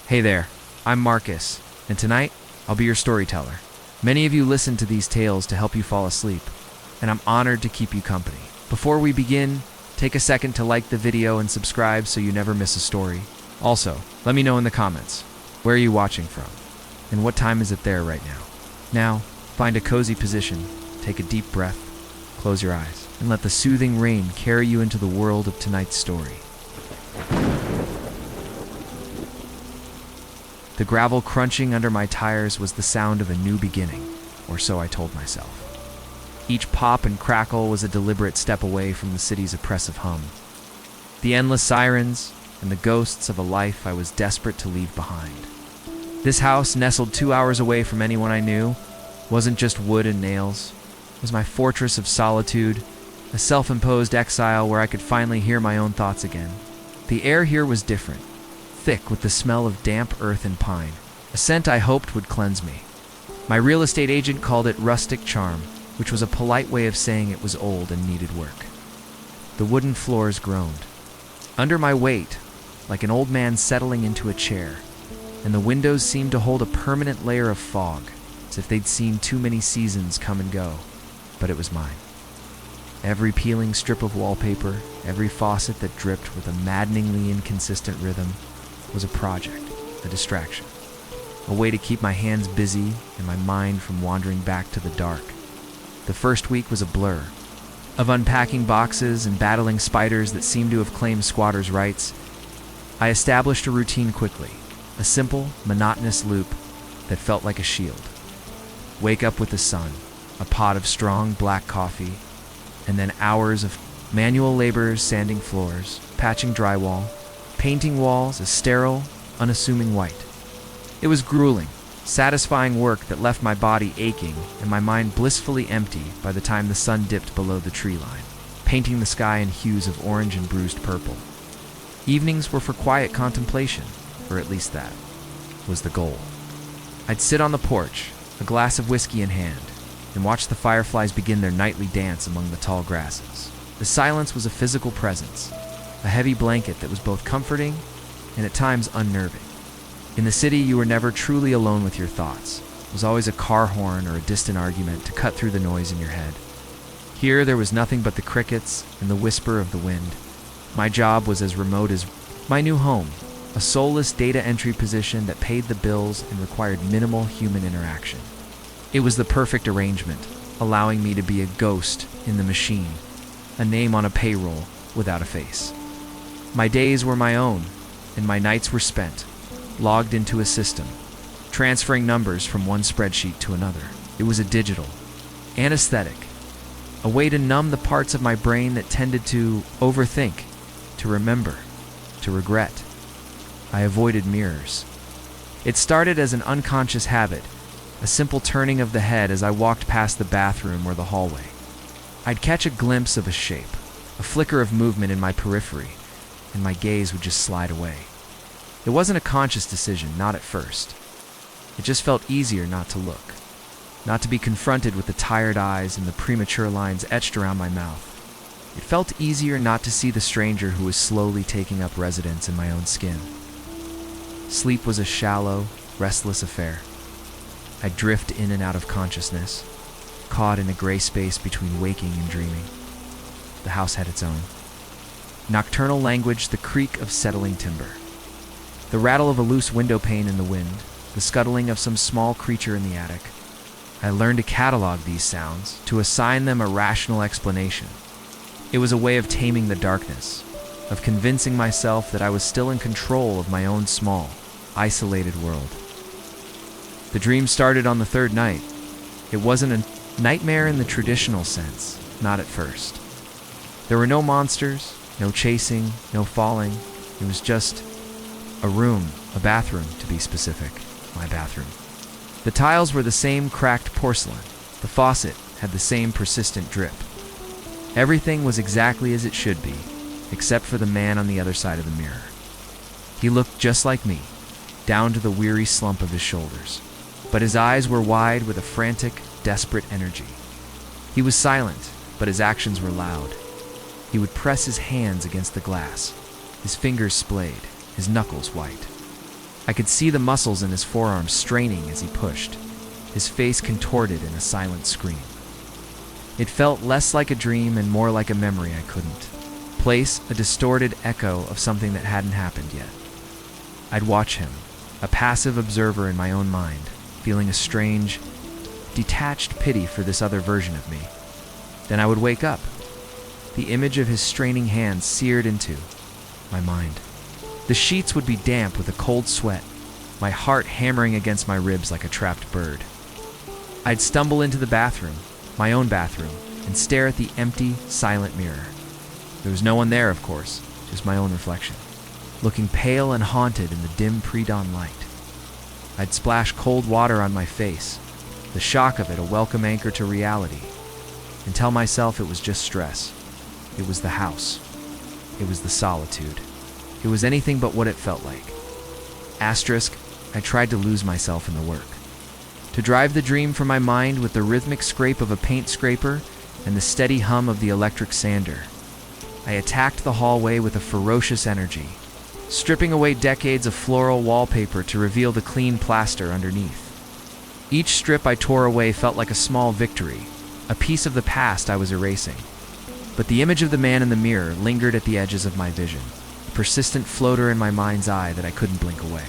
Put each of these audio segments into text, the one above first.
Hey there, I'm Marcus, and tonight I'll be your storyteller. Many of you listen to these tales to help you fall asleep, and I'm honored to keep you company. Before we begin, take a second to like the video and subscribe so you never miss a story. Also, let me know in the comments, where are you watching from, and what time is it there right now? Now, find a cozy position, take a deep breath, close your eyes, and let the soothing rain carry you into the world of tonight's story. The gravel crunching under my tires was the sound of a new beginning, or so I told myself. Each pop and crackle was a deliberate step away from the city's oppressive hum. The endless sirens and the ghosts of a life I was desperate to leave behind. This house, nestled 2 hours away from anyone I knew, wasn't just wood and nails. It was my fortress of solitude, a self-imposed exile where I could finally hear my own thoughts again. The air here was different, thick with the smell of damp earth and pine, a scent I hoped would cleanse me. My real estate agent called it rustic charm, which was a polite way of saying it was old and needed work. The wooden floors groaned under my weight, like an old man settling into a chair, and the windows seemed to hold a permanent layer of fog, as if they'd seen too many seasons come and go, but it was mine. Every peeling strip of wallpaper, every faucet that dripped with a maddeningly inconsistent rhythm, was a project, a distraction, a way to keep my hands busy and my mind from wandering back to the dark. The first week was a blur, of unpacking boxes and battling spiders that seemed to have claimed squatters' rights. I established a routine quickly, a simple, monotonous loop that felt like a shield. Wake up with the sun, a pot of strong black coffee, and then hours of manual labor sanding floors, patching drywall, painting walls a sterile, unassuming white. It was grueling, satisfying work that left my body aching and my mind blissfully empty by the time the sun dipped below the tree line, painting the sky in hues of orange and bruised purple. Evenings were for quiet contemplation, or at least that was the goal. I'd sit on the porch, a glass of whiskey in hand, and watch the fireflies begin their nightly dance among the tall grasses. The silence was a physical presence, a heavy blanket that was both comforting and at times unnerving. In the city, you were never truly alone with your thoughts. There was always a car horn or a distant argument to cut through the noise in your head. Here, there was nothing but the crickets and the whisper of the wind. My job was as remote as my new home, a soulless data entry position that paid the bills and required minimal human interaction. It was the perfect arrangement, allowing me to be a ghost in the machine, a name on a payroll without a face. My days were my own, and my nights were spent, logged into a system, transferring numbers from one spreadsheet to another. It was a digital anesthetic, a way to numb the parts of my brain that tended to overthink, to remember, to regret. I avoided mirrors. It started as an unconscious habit, a simple turning of the head as I walked past the bathroom or the hallway. I'd catch a glimpse of a shape, a flicker of movement in my periphery, and my gaze would just slide away. It wasn't a conscious decision, not at first. It just felt easier not to look, not to be confronted with the tired eyes and the premature lines etched around my mouth. It felt easier not to see the stranger who was slowly taking up residence in my own skin. Sleep was a shallow, restless affair. I'd drift in and out of consciousness, caught in a gray space between waking and dreaming. The house had its own. Nocturnal language, the creak of settling timber, the rattle of a loose window pane in the wind, the scuttling of some small creature in the attic. I learned to catalog these sounds, to assign them a rational explanation. It was a way of taming the darkness, of convincing myself that I was still in control of my own small, isolated world. The dream started on the third night. It wasn't a nightmare in the traditional sense, not at first. There were no monsters, no chasing, no falling. It was just a room, a bathroom to be specific, my bathroom. The tiles were the same cracked porcelain. The faucet had the same persistent drip. Everything was exactly as it should be, except for the man on the other side of the mirror. He looked just like me, down to the weary slump of his shoulders, but his eyes were wide with a frantic, desperate energy. He was silent, but his actions were loud. He would press his hands against the glass, his fingers splayed, his knuckles white. I could see the muscles in his forearms straining as he pushed, his face contorted in a silent scream. It felt less like a dream and more like a memory I couldn't place, a distorted echo of something that hadn't happened yet. I'd watch him, a passive observer in my own mind, feeling a strange, detached pity for this other version of me. Then I would wake up, the image of his straining hands seared into my mind. The sheets would be damp with a cold sweat, my heart hammering against my ribs like a trapped bird. I'd stumble into the bathroom, my own bathroom, and stare at the empty, silent mirror. There was no one there, of course, just my own reflection, looking pale and haunted in the dim pre-dawn light. I'd splash cold water on my face, the shock of it a welcome anchor to reality, and tell myself it was just stress. It was the house. It was the solitude. It was anything but what it felt like. Asterisk, I tried to lose myself in the work. To drive the dream from my mind with the rhythmic scrape of a paint scraper and the steady hum of the electric sander. I attacked the hallway with a ferocious energy, stripping away decades of floral wallpaper to reveal the clean plaster underneath. Each strip I tore away felt like a small victory, a piece of the past I was erasing. But the image of the man in the mirror lingered at the edges of my vision, a persistent floater in my mind's eye that I couldn't blink away.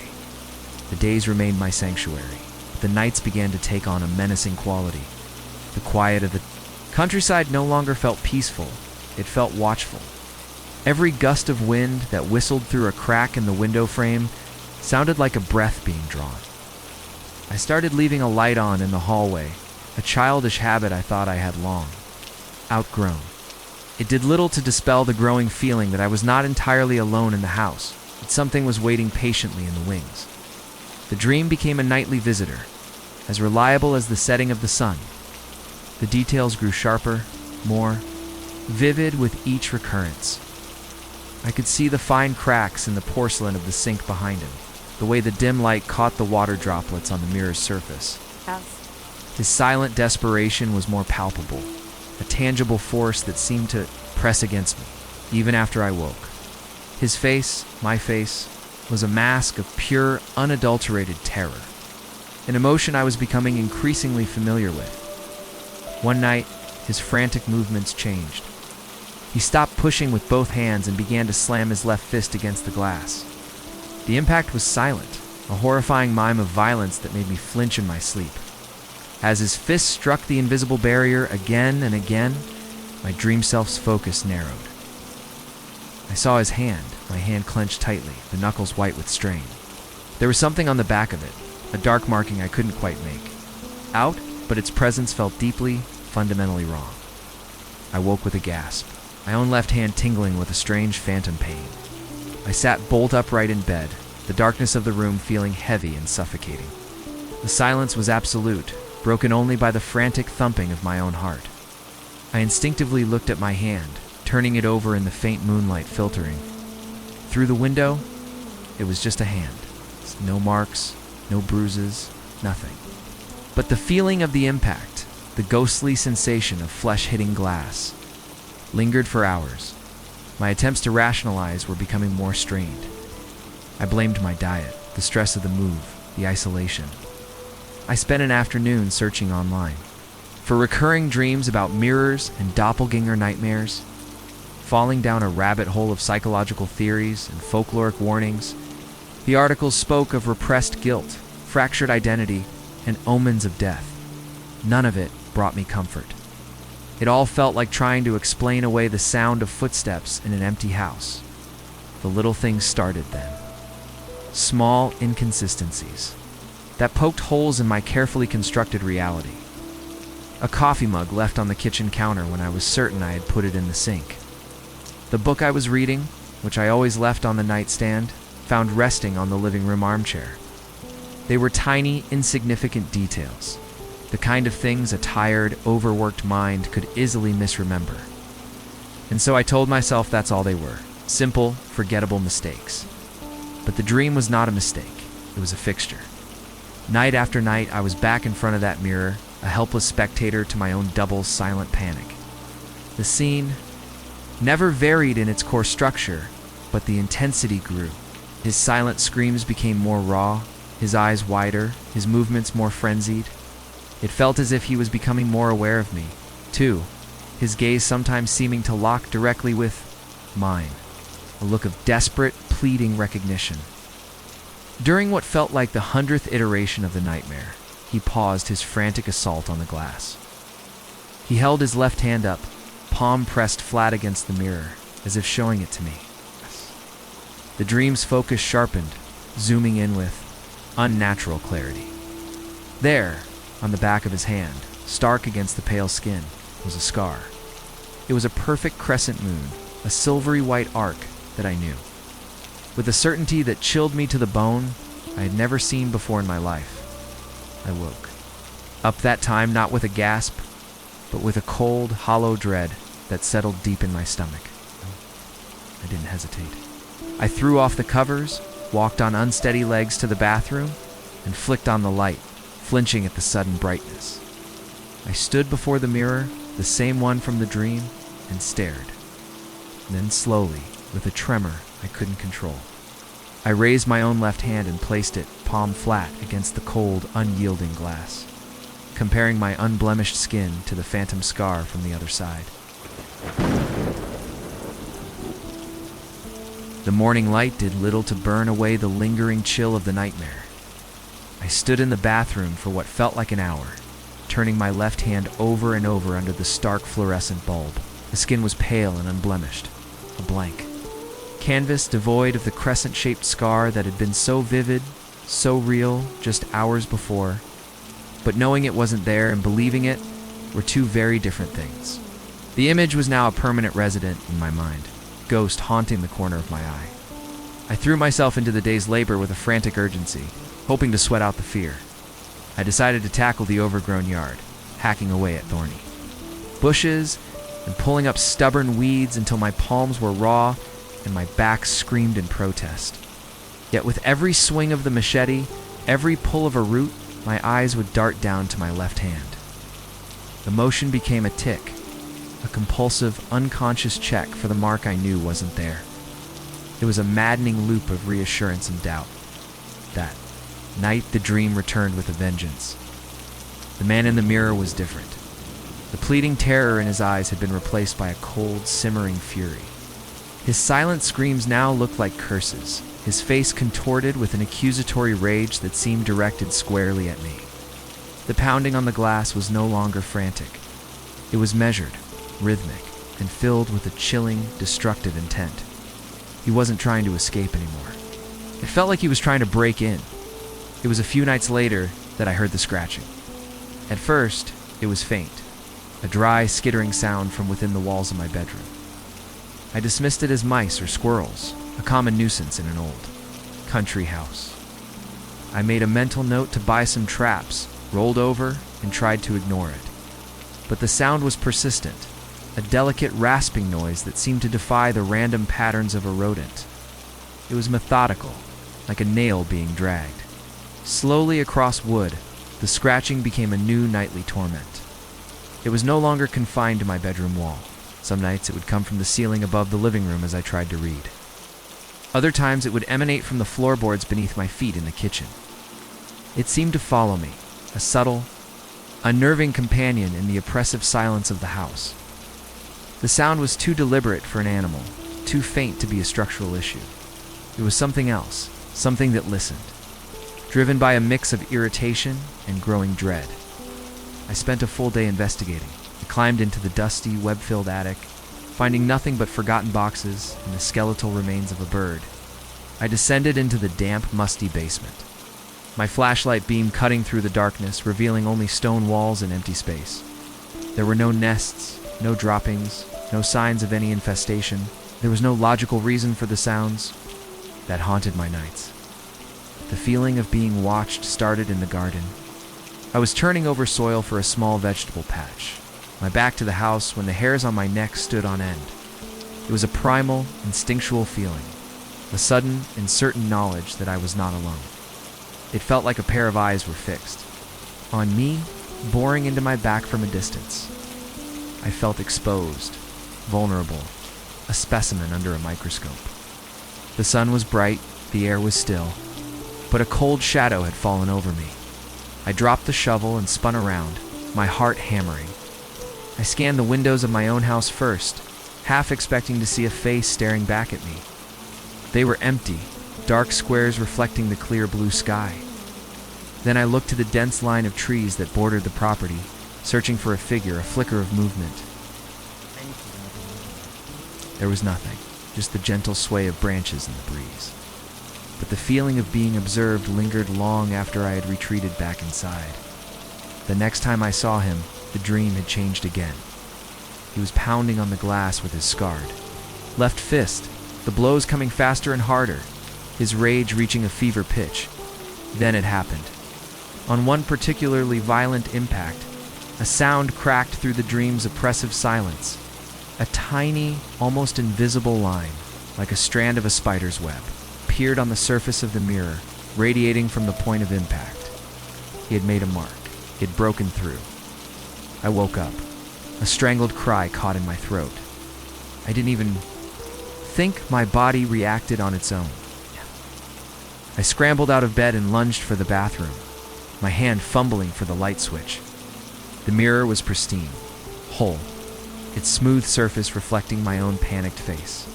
The days remained my sanctuary, but the nights began to take on a menacing quality. The quiet of the countryside no longer felt peaceful, it felt watchful. Every gust of wind that whistled through a crack in the window frame sounded like a breath being drawn. I started leaving a light on in the hallway, a childish habit I thought I had long outgrown. It did little to dispel the growing feeling that I was not entirely alone in the house, that something was waiting patiently in the wings. The dream became a nightly visitor, as reliable as the setting of the sun. The details grew sharper, more vivid with each recurrence. I could see the fine cracks in the porcelain of the sink behind him, the way the dim light caught the water droplets on the mirror's surface. His silent desperation was more palpable, a tangible force that seemed to press against me, even after I woke. His face, my face, was a mask of pure, unadulterated terror, an emotion I was becoming increasingly familiar with. One night, his frantic movements changed. He stopped pushing with both hands and began to slam his left fist against the glass. The impact was silent, a horrifying mime of violence that made me flinch in my sleep. As his fist struck the invisible barrier again and again, my dream self's focus narrowed. I saw his hand, my hand clenched tightly, the knuckles white with strain. There was something on the back of it, a dark marking I couldn't quite make out, but its presence felt deeply, fundamentally wrong. I woke with a gasp, my own left hand tingling with a strange phantom pain. I sat bolt upright in bed, the darkness of the room feeling heavy and suffocating. The silence was absolute, broken only by the frantic thumping of my own heart. I instinctively looked at my hand, turning it over in the faint moonlight filtering. Through the window, it was just a hand. No marks, no bruises, nothing. But the feeling of the impact, the ghostly sensation of flesh hitting glass, lingered for hours. My attempts to rationalize were becoming more strained. I blamed my diet, the stress of the move, the isolation. I spent an afternoon searching online for recurring dreams about mirrors and doppelganger nightmares, falling down a rabbit hole of psychological theories and folkloric warnings. The articles spoke of repressed guilt, fractured identity, and omens of death. None of it brought me comfort. It all felt like trying to explain away the sound of footsteps in an empty house. The little things started then. Small inconsistencies that poked holes in my carefully constructed reality. A coffee mug left on the kitchen counter when I was certain I had put it in the sink. The book I was reading, which I always left on the nightstand, found resting on the living room armchair. They were tiny, insignificant details, the kind of things a tired, overworked mind could easily misremember. And so I told myself that's all they were, simple, forgettable mistakes. But the dream was not a mistake, it was a fixture. Night after night, I was back in front of that mirror, a helpless spectator to my own double silent panic. The scene never varied in its core structure, but the intensity grew. His silent screams became more raw, his eyes wider, his movements more frenzied. It felt as if he was becoming more aware of me, too, his gaze sometimes seeming to lock directly with mine, a look of desperate, pleading recognition. During what felt like the 100th iteration of the nightmare, he paused his frantic assault on the glass. He held his left hand up, palm pressed flat against the mirror, as if showing it to me. The dream's focus sharpened, zooming in with unnatural clarity. There, on the back of his hand, stark against the pale skin, was a scar. It was a perfect crescent moon, a silvery white arc that I knew. With a certainty that chilled me to the bone I had never seen before in my life, I woke. Up that time not with a gasp, but with a cold, hollow dread that settled deep in my stomach. I didn't hesitate. I threw off the covers, walked on unsteady legs to the bathroom, and flicked on the light, flinching at the sudden brightness. I stood before the mirror, the same one from the dream, and stared. Then slowly, with a tremor I couldn't control, I raised my own left hand and placed it, palm flat, against the cold, unyielding glass, comparing my unblemished skin to the phantom scar from the other side. The morning light did little to burn away the lingering chill of the nightmare. I stood in the bathroom for what felt like an hour, turning my left hand over and over under the stark fluorescent bulb. The skin was pale and unblemished, a blank canvas devoid of the crescent-shaped scar that had been so vivid, so real just hours before. But knowing it wasn't there and believing it were two very different things. The image was now a permanent resident in my mind, ghost haunting the corner of my eye. I threw myself into the day's labor with a frantic urgency, hoping to sweat out the fear. I decided to tackle the overgrown yard, hacking away at thorny bushes and pulling up stubborn weeds until my palms were raw and my back screamed in protest. Yet with every swing of the machete, every pull of a root, my eyes would dart down to my left hand. The motion became a tick, a compulsive, unconscious check for the mark I knew wasn't there. It was a maddening loop of reassurance and doubt. That night, the dream returned with a vengeance. The man in the mirror was different. The pleading terror in his eyes had been replaced by a cold, simmering fury. His silent screams now looked like curses, his face contorted with an accusatory rage that seemed directed squarely at me. The pounding on the glass was no longer frantic. It was measured, rhythmic, and filled with a chilling, destructive intent. He wasn't trying to escape anymore. It felt like he was trying to break in. It was a few nights later that I heard the scratching. At first, it was faint, a dry, skittering sound from within the walls of my bedroom. I dismissed it as mice or squirrels, a common nuisance in an old country house. I made a mental note to buy some traps, rolled over, and tried to ignore it. But the sound was persistent, a delicate rasping noise that seemed to defy the random patterns of a rodent. It was methodical, like a nail being dragged. Slowly across wood, the scratching became a new nightly torment. It was no longer confined to my bedroom wall. Some nights it would come from the ceiling above the living room as I tried to read. Other times it would emanate from the floorboards beneath my feet in the kitchen. It seemed to follow me, a subtle, unnerving companion in the oppressive silence of the house. The sound was too deliberate for an animal, too faint to be a structural issue. It was something else, something that listened, driven by a mix of irritation and growing dread. I spent a full day investigating. I climbed into the dusty, web-filled attic, finding nothing but forgotten boxes and the skeletal remains of a bird. I descended into the damp, musty basement, my flashlight beam cutting through the darkness, revealing only stone walls and empty space. There were no nests, no droppings, no signs of any infestation. There was no logical reason for the sounds that haunted my nights. The feeling of being watched started in the garden. I was turning over soil for a small vegetable patch, my back to the house when the hairs on my neck stood on end. It was a primal, instinctual feeling, a sudden and certain knowledge that I was not alone. It felt like a pair of eyes were fixed on me, boring into my back from a distance. I felt exposed, vulnerable, a specimen under a microscope. The sun was bright, The air was still, but a cold shadow had fallen over me. I dropped the shovel and spun around, my heart hammering. I scanned the windows of my own house first, half expecting to see a face staring back at me. They were empty, dark squares reflecting the clear blue sky. Then I looked to the dense line of trees that bordered the property, searching for a figure, a flicker of movement. There was nothing, just the gentle sway of branches in the breeze. But the feeling of being observed lingered long after I had retreated back inside. The next time I saw him, the dream had changed again. He was pounding on the glass with his scarred left fist, the blows coming faster and harder, his rage reaching a fever pitch. Then it happened. On one particularly violent impact, a sound cracked through the dream's oppressive silence. A tiny, almost invisible line, like a strand of a spider's web, appeared on the surface of the mirror, radiating from the point of impact. He had made a mark. He had broken through. I woke up. A strangled cry caught in my throat. I didn't even think my body reacted on its own. I scrambled out of bed and lunged for the bathroom, my hand fumbling for the light switch. The mirror was pristine, whole, its smooth surface reflecting my own panicked face.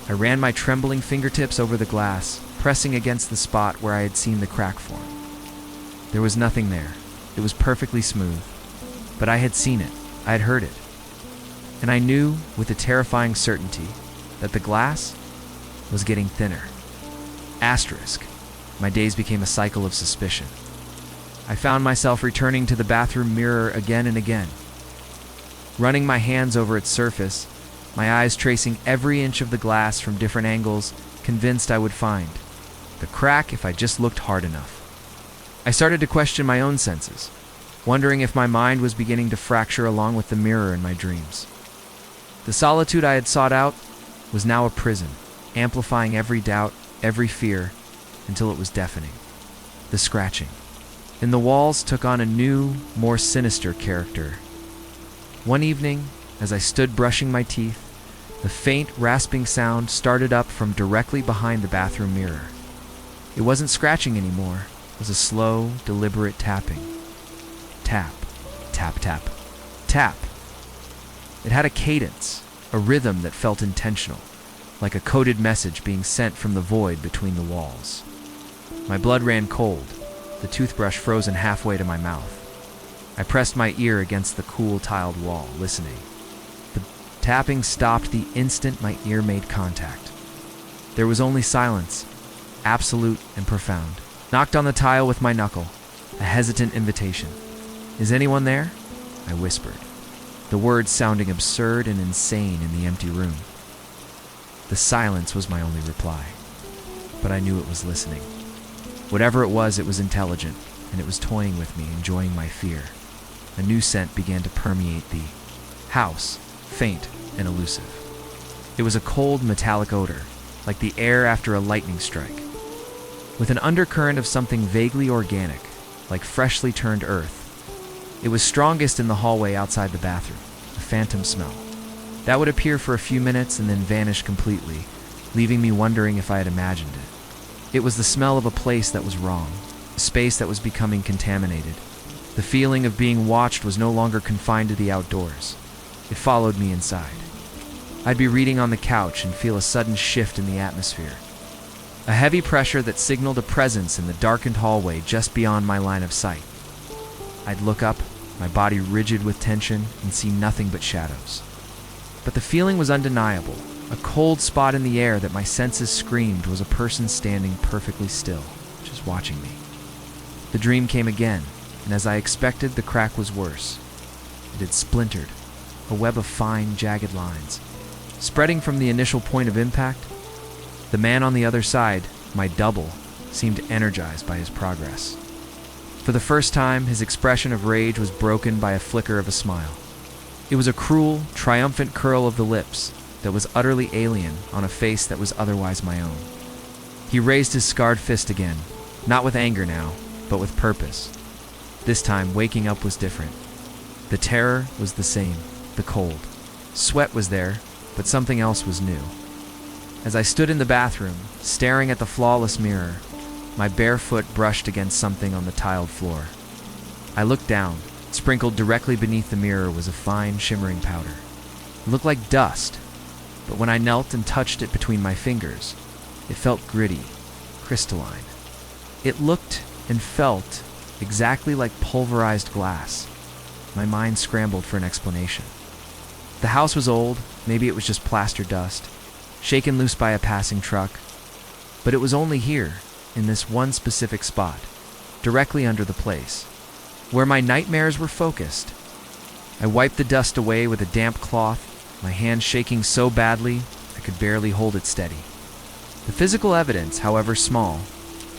I ran my trembling fingertips over the glass, pressing against the spot where I had seen the crack form. There was nothing there. It was perfectly smooth. But I had seen it. I had heard it. And I knew with a terrifying certainty that the glass was getting thinner. Asterisk. My days became a cycle of suspicion. I found myself returning to the bathroom mirror again and again, running my hands over its surface, my eyes tracing every inch of the glass from different angles, convinced I would find the crack if I just looked hard enough. I started to question my own senses, wondering if my mind was beginning to fracture along with the mirror in my dreams. The solitude I had sought out was now a prison, amplifying every doubt, every fear, until it was deafening. The scratching in the walls took on a new, more sinister character. One evening, as I stood brushing my teeth, the faint, rasping sound started up from directly behind the bathroom mirror. It wasn't scratching anymore. It was a slow, deliberate tapping. Tap, tap, tap, tap. It had a cadence, a rhythm that felt intentional, like a coded message being sent from the void between the walls. My blood ran cold, the toothbrush frozen halfway to my mouth. I pressed my ear against the cool tiled wall, listening. The tapping stopped the instant my ear made contact. There was only silence, absolute and profound. Knocked on the tile with my knuckle, a hesitant invitation. "Is anyone there?" I whispered, the words sounding absurd and insane in the empty room. The silence was my only reply, but I knew it was listening. Whatever it was intelligent, and it was toying with me, enjoying my fear. A new scent began to permeate the house, faint and elusive. It was a cold, metallic odor, like the air after a lightning strike, with an undercurrent of something vaguely organic, like freshly turned earth. It was strongest in the hallway outside the bathroom, a phantom smell. That would appear for a few minutes and then vanish completely, leaving me wondering if I had imagined it. It was the smell of a place that was wrong, a space that was becoming contaminated. The feeling of being watched was no longer confined to the outdoors. It followed me inside. I'd be reading on the couch and feel a sudden shift in the atmosphere. A heavy pressure that signaled a presence in the darkened hallway just beyond my line of sight. I'd look up, my body rigid with tension, and see nothing but shadows. But the feeling was undeniable, a cold spot in the air that my senses screamed was a person standing perfectly still, just watching me. The dream came again, and as I expected, the crack was worse. It had splintered, a web of fine, jagged lines. Spreading from the initial point of impact, the man on the other side, my double, seemed energized by his progress. For the first time, his expression of rage was broken by a flicker of a smile. It was a cruel, triumphant curl of the lips that was utterly alien on a face that was otherwise my own. He raised his scarred fist again, not with anger now, but with purpose. This time, waking up was different. The terror was the same, the cold. Sweat was there, but something else was new. As I stood in the bathroom, staring at the flawless mirror. My bare foot brushed against something on the tiled floor. I looked down. Sprinkled directly beneath the mirror was a fine, shimmering powder. It looked like dust, but when I knelt and touched it between my fingers, it felt gritty, crystalline. It looked and felt exactly like pulverized glass. My mind scrambled for an explanation. The house was old, maybe it was just plaster dust, shaken loose by a passing truck, but it was only here, in this one specific spot, directly under the place, where my nightmares were focused. I wiped the dust away with a damp cloth, my hand shaking so badly I could barely hold it steady. The physical evidence, however small,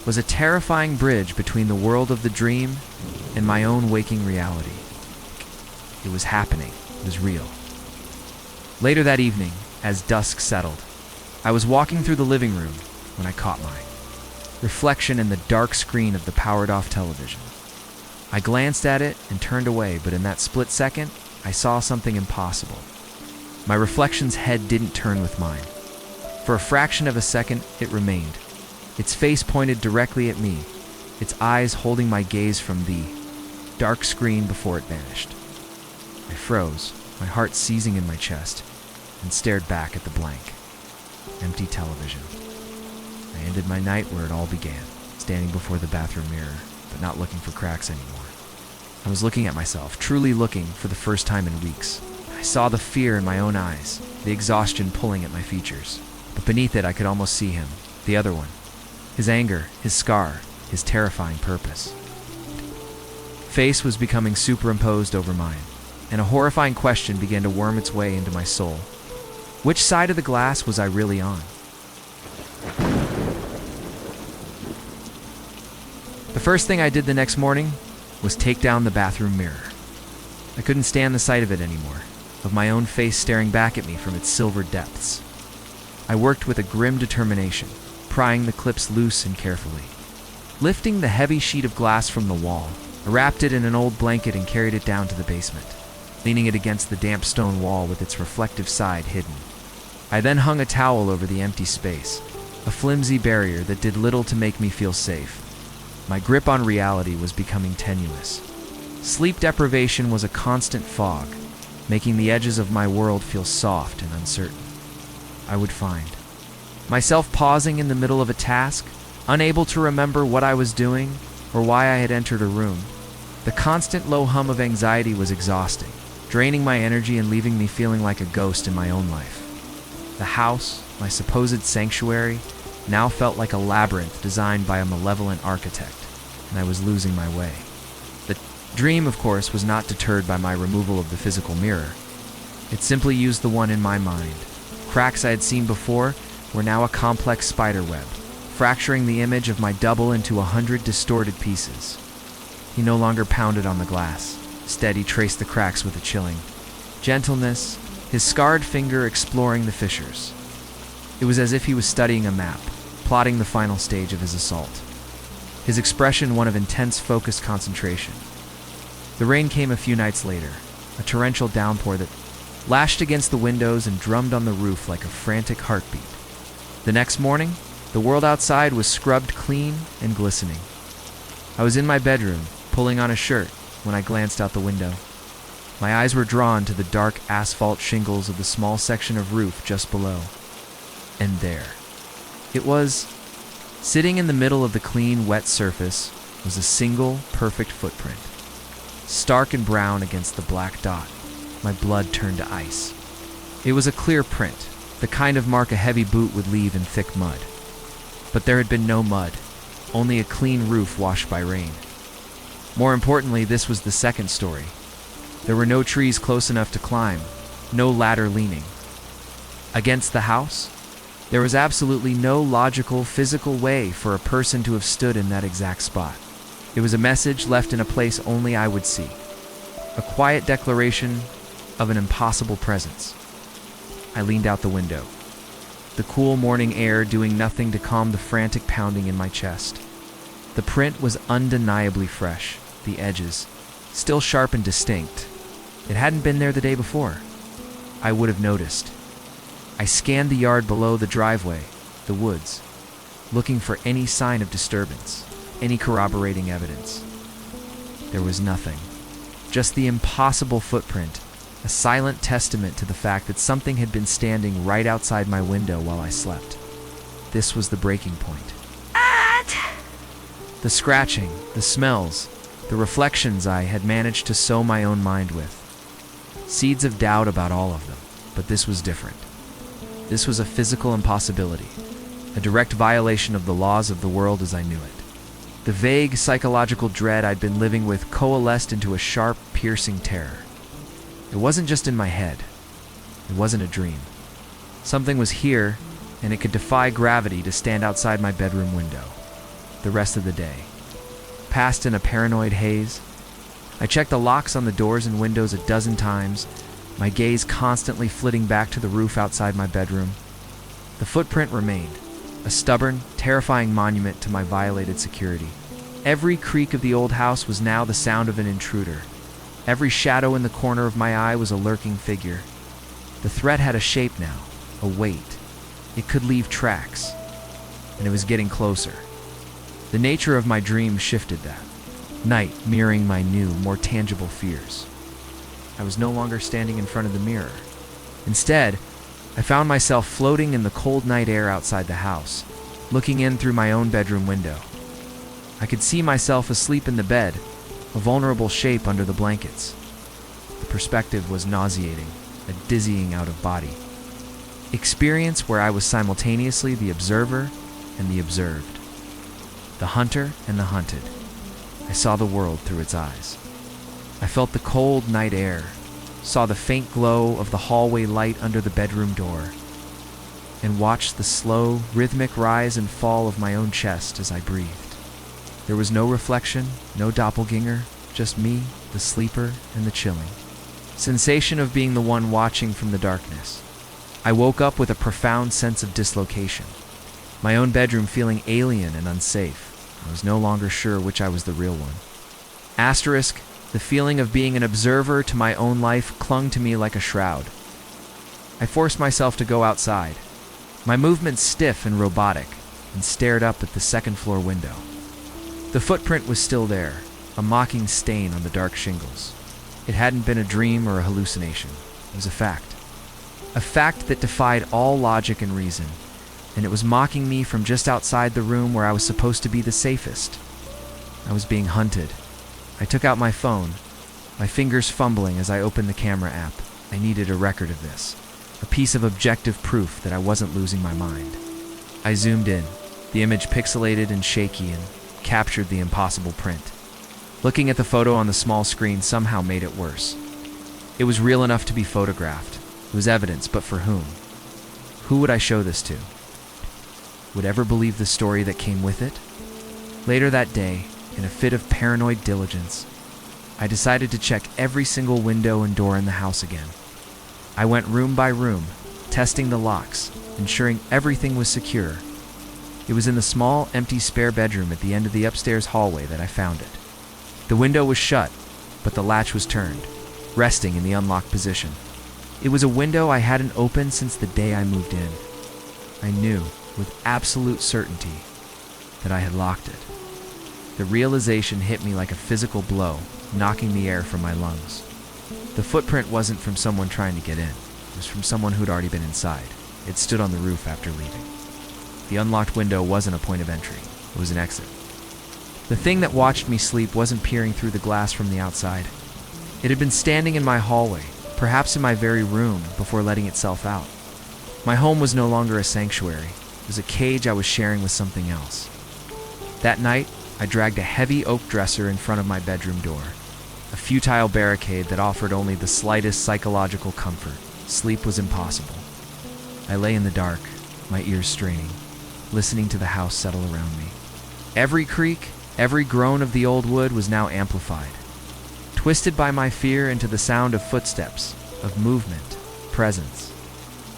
was a terrifying bridge between the world of the dream and my own waking reality. It was happening. It was real. Later that evening, as dusk settled, I was walking through the living room when I caught my reflection in the dark screen of the powered-off television. I glanced at it and turned away, but in that split second, I saw something impossible. My reflection's head didn't turn with mine. For a fraction of a second, it remained. Its face pointed directly at me, its eyes holding my gaze from the dark screen before it vanished. I froze, my heart seizing in my chest, and stared back at the blank, empty television. I ended my night where it all began, standing before the bathroom mirror, but not looking for cracks anymore. I was looking at myself, truly looking for the first time in weeks. I saw the fear in my own eyes, the exhaustion pulling at my features. But beneath it, I could almost see him, the other one. His anger, his scar, his terrifying purpose. Face was becoming superimposed over mine, and a horrifying question began to worm its way into my soul. Which side of the glass was I really on? The first thing I did the next morning was take down the bathroom mirror. I couldn't stand the sight of it anymore, of my own face staring back at me from its silver depths. I worked with a grim determination, prying the clips loose and carefully. Lifting the heavy sheet of glass from the wall, I wrapped it in an old blanket and carried it down to the basement, leaning it against the damp stone wall with its reflective side hidden. I then hung a towel over the empty space, a flimsy barrier that did little to make me feel safe. My grip on reality was becoming tenuous. Sleep deprivation was a constant fog, making the edges of my world feel soft and uncertain. I would find myself pausing in the middle of a task, unable to remember what I was doing or why I had entered a room. The constant low hum of anxiety was exhausting, draining my energy and leaving me feeling like a ghost in my own life. The house, my supposed sanctuary, now felt like a labyrinth designed by a malevolent architect, and I was losing my way. The dream, of course, was not deterred by my removal of the physical mirror. It simply used the one in my mind. Cracks I had seen before were now a complex spider web, fracturing the image of my double into 100 distorted pieces. He no longer pounded on the glass. Instead, he traced the cracks with a chilling gentleness, his scarred finger exploring the fissures. It was as if he was studying a map, plotting the final stage of his assault. His expression one of intense, focused concentration. The rain came a few nights later, a torrential downpour that lashed against the windows and drummed on the roof like a frantic heartbeat. The next morning, the world outside was scrubbed clean and glistening. I was in my bedroom, pulling on a shirt, when I glanced out the window. My eyes were drawn to the dark asphalt shingles of the small section of roof just below. And there it was. Sitting in the middle of the clean, wet surface was a single, perfect footprint. Stark and brown against the black dot, my blood turned to ice. It was a clear print, the kind of mark a heavy boot would leave in thick mud. But there had been no mud, only a clean roof washed by rain. More importantly, this was the second story. There were no trees close enough to climb, no ladder leaning. Against the house, there was absolutely no logical, physical way for a person to have stood in that exact spot. It was a message left in a place only I would see. A quiet declaration of an impossible presence. I leaned out the window, the cool morning air doing nothing to calm the frantic pounding in my chest. The print was undeniably fresh, the edges still sharp and distinct. It hadn't been there the day before. I would have noticed. I scanned the yard below the driveway, the woods. looking for any sign of disturbance, any corroborating evidence. There was nothing. Just the impossible footprint, a silent testament to the fact that something had been standing right outside my window while I slept. This was the breaking point. The scratching, the smells, the reflections I had managed to sow my own mind with. Seeds of doubt about all of them, but this was different. This was a physical impossibility, a direct violation of the laws of the world as I knew it. The vague psychological dread I'd been living with coalesced into a sharp, piercing terror. It wasn't just in my head. It wasn't a dream. Something was here, and it could defy gravity to stand outside my bedroom window. The rest of the day passed in a paranoid haze. I checked the locks on the doors and windows a dozen times, my gaze constantly flitting back to the roof outside my bedroom. The footprint remained, a stubborn, terrifying monument to my violated security. Every creak of the old house was now the sound of an intruder. Every shadow in the corner of my eye was a lurking figure. The threat had a shape now, a weight. It could leave tracks, and it was getting closer. The nature of my dream shifted that. Night mirroring my new, more tangible fears. I was no longer standing in front of the mirror. Instead, I found myself floating in the cold night air outside the house, looking in through my own bedroom window. I could see myself asleep in the bed, a vulnerable shape under the blankets. The perspective was nauseating, a dizzying out of body experience where I was simultaneously the observer and the observed, the hunter and the hunted. I saw the world through its eyes. I felt the cold night air, saw the faint glow of the hallway light under the bedroom door, and watched the slow, rhythmic rise and fall of my own chest as I breathed. There was no reflection, no doppelganger, just me, the sleeper, and the chilling sensation of being the one watching from the darkness. I woke up with a profound sense of dislocation, my own bedroom feeling alien and unsafe. I was no longer sure which I was the real one. Asterisk, the feeling of being an observer to my own life clung to me like a shroud. I forced myself to go outside, my movements stiff and robotic, and stared up at the second-floor window. The footprint was still there, a mocking stain on the dark shingles. It hadn't been a dream or a hallucination. It was a fact. A fact that defied all logic and reason, and it was mocking me from just outside the room where I was supposed to be the safest. I was being hunted. I took out my phone, my fingers fumbling as I opened the camera app. I needed a record of this, a piece of objective proof that I wasn't losing my mind. I zoomed in, the image pixelated and shaky, and captured the impossible print. Looking at the photo on the small screen somehow made it worse. It was real enough to be photographed. It was evidence, but for whom? Who would I show this to? Would ever believe the story that came with it? Later that day, in a fit of paranoid diligence, I decided to check every single window and door in the house again. I went room by room, testing the locks, ensuring everything was secure. It was in the small, empty spare bedroom at the end of the upstairs hallway that I found it. The window was shut, but the latch was turned, resting in the unlocked position. It was a window I hadn't opened since the day I moved in. I knew, with absolute certainty, that I had locked it. The realization hit me like a physical blow, knocking the air from my lungs. The footprint wasn't from someone trying to get in. It was from someone who'd already been inside. It stood on the roof after leaving. The unlocked window wasn't a point of entry. It was an exit. The thing that watched me sleep wasn't peering through the glass from the outside. It had been standing in my hallway, perhaps in my very room, before letting itself out. My home was no longer a sanctuary. It was a cage I was sharing with something else. That night, I dragged a heavy oak dresser in front of my bedroom door, a futile barricade that offered only the slightest psychological comfort. Sleep was impossible. I lay in the dark, my ears straining, listening to the house settle around me. Every creak, every groan of the old wood was now amplified, twisted by my fear into the sound of footsteps, of movement, presence.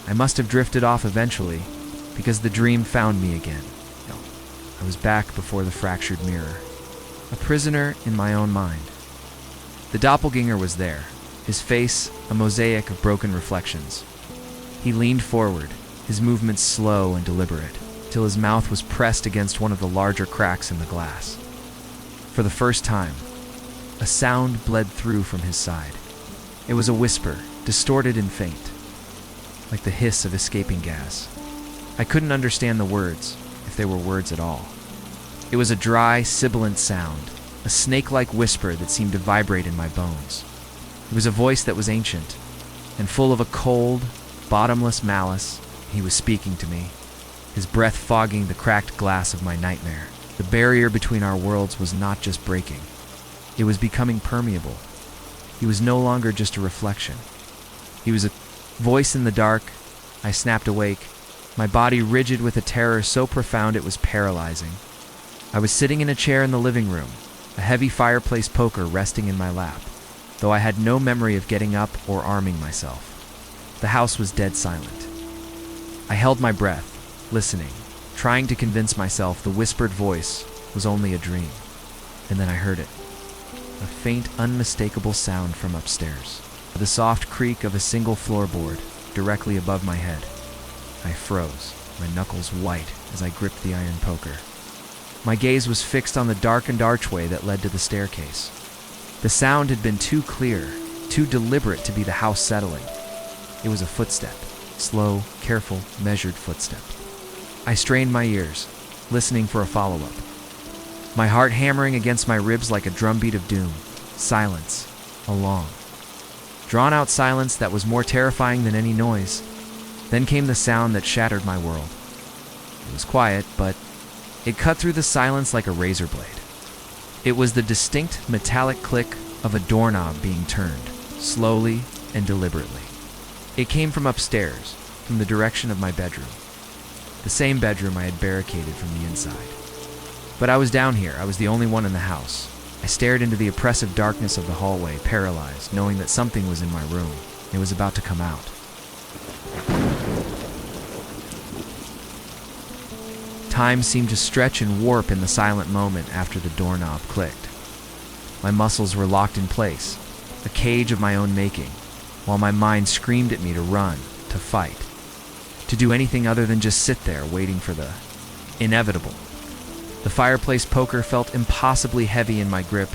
I must have drifted off eventually, because the dream found me again. No, I was back before the fractured mirror, a prisoner in my own mind. The doppelganger was there, his face a mosaic of broken reflections. He leaned forward, his movements slow and deliberate, till his mouth was pressed against one of the larger cracks in the glass. For the first time, a sound bled through from his side. It was a whisper, distorted and faint, like the hiss of escaping gas. I couldn't understand the words, if they were words at all. It was a dry, sibilant sound, a snake-like whisper that seemed to vibrate in my bones. It was a voice that was ancient, and full of a cold, bottomless malice. He was speaking to me, his breath fogging the cracked glass of my nightmare. The barrier between our worlds was not just breaking. It was becoming permeable. He was no longer just a reflection. He was a voice in the dark. I snapped awake, my body rigid with a terror so profound it was paralyzing. I was sitting in a chair in the living room, a heavy fireplace poker resting in my lap, though I had no memory of getting up or arming myself. The house was dead silent. I held my breath, listening, trying to convince myself the whispered voice was only a dream. And then I heard it. A faint, unmistakable sound from upstairs. The soft creak of a single floorboard directly above my head. I froze, my knuckles white as I gripped the iron poker. My gaze was fixed on the darkened archway that led to the staircase. The sound had been too clear, too deliberate to be the house settling. It was a footstep, slow, careful, measured footstep. I strained my ears, listening for a follow-up. My heart hammering against my ribs like a drumbeat of doom. Silence, a long, drawn-out silence that was more terrifying than any noise. Then came the sound that shattered my world. It was quiet, but it cut through the silence like a razor blade. It was the distinct metallic click of a doorknob being turned, slowly and deliberately. It came from upstairs, from the direction of my bedroom. The same bedroom I had barricaded from the inside. But I was down here. I was the only one in the house. I stared into the oppressive darkness of the hallway, paralyzed, knowing that something was in my room. It was about to come out. Time seemed to stretch and warp in the silent moment after the doorknob clicked. My muscles were locked in place, a cage of my own making, while my mind screamed at me to run, to fight, to do anything other than just sit there waiting for the inevitable. The fireplace poker felt impossibly heavy in my grip,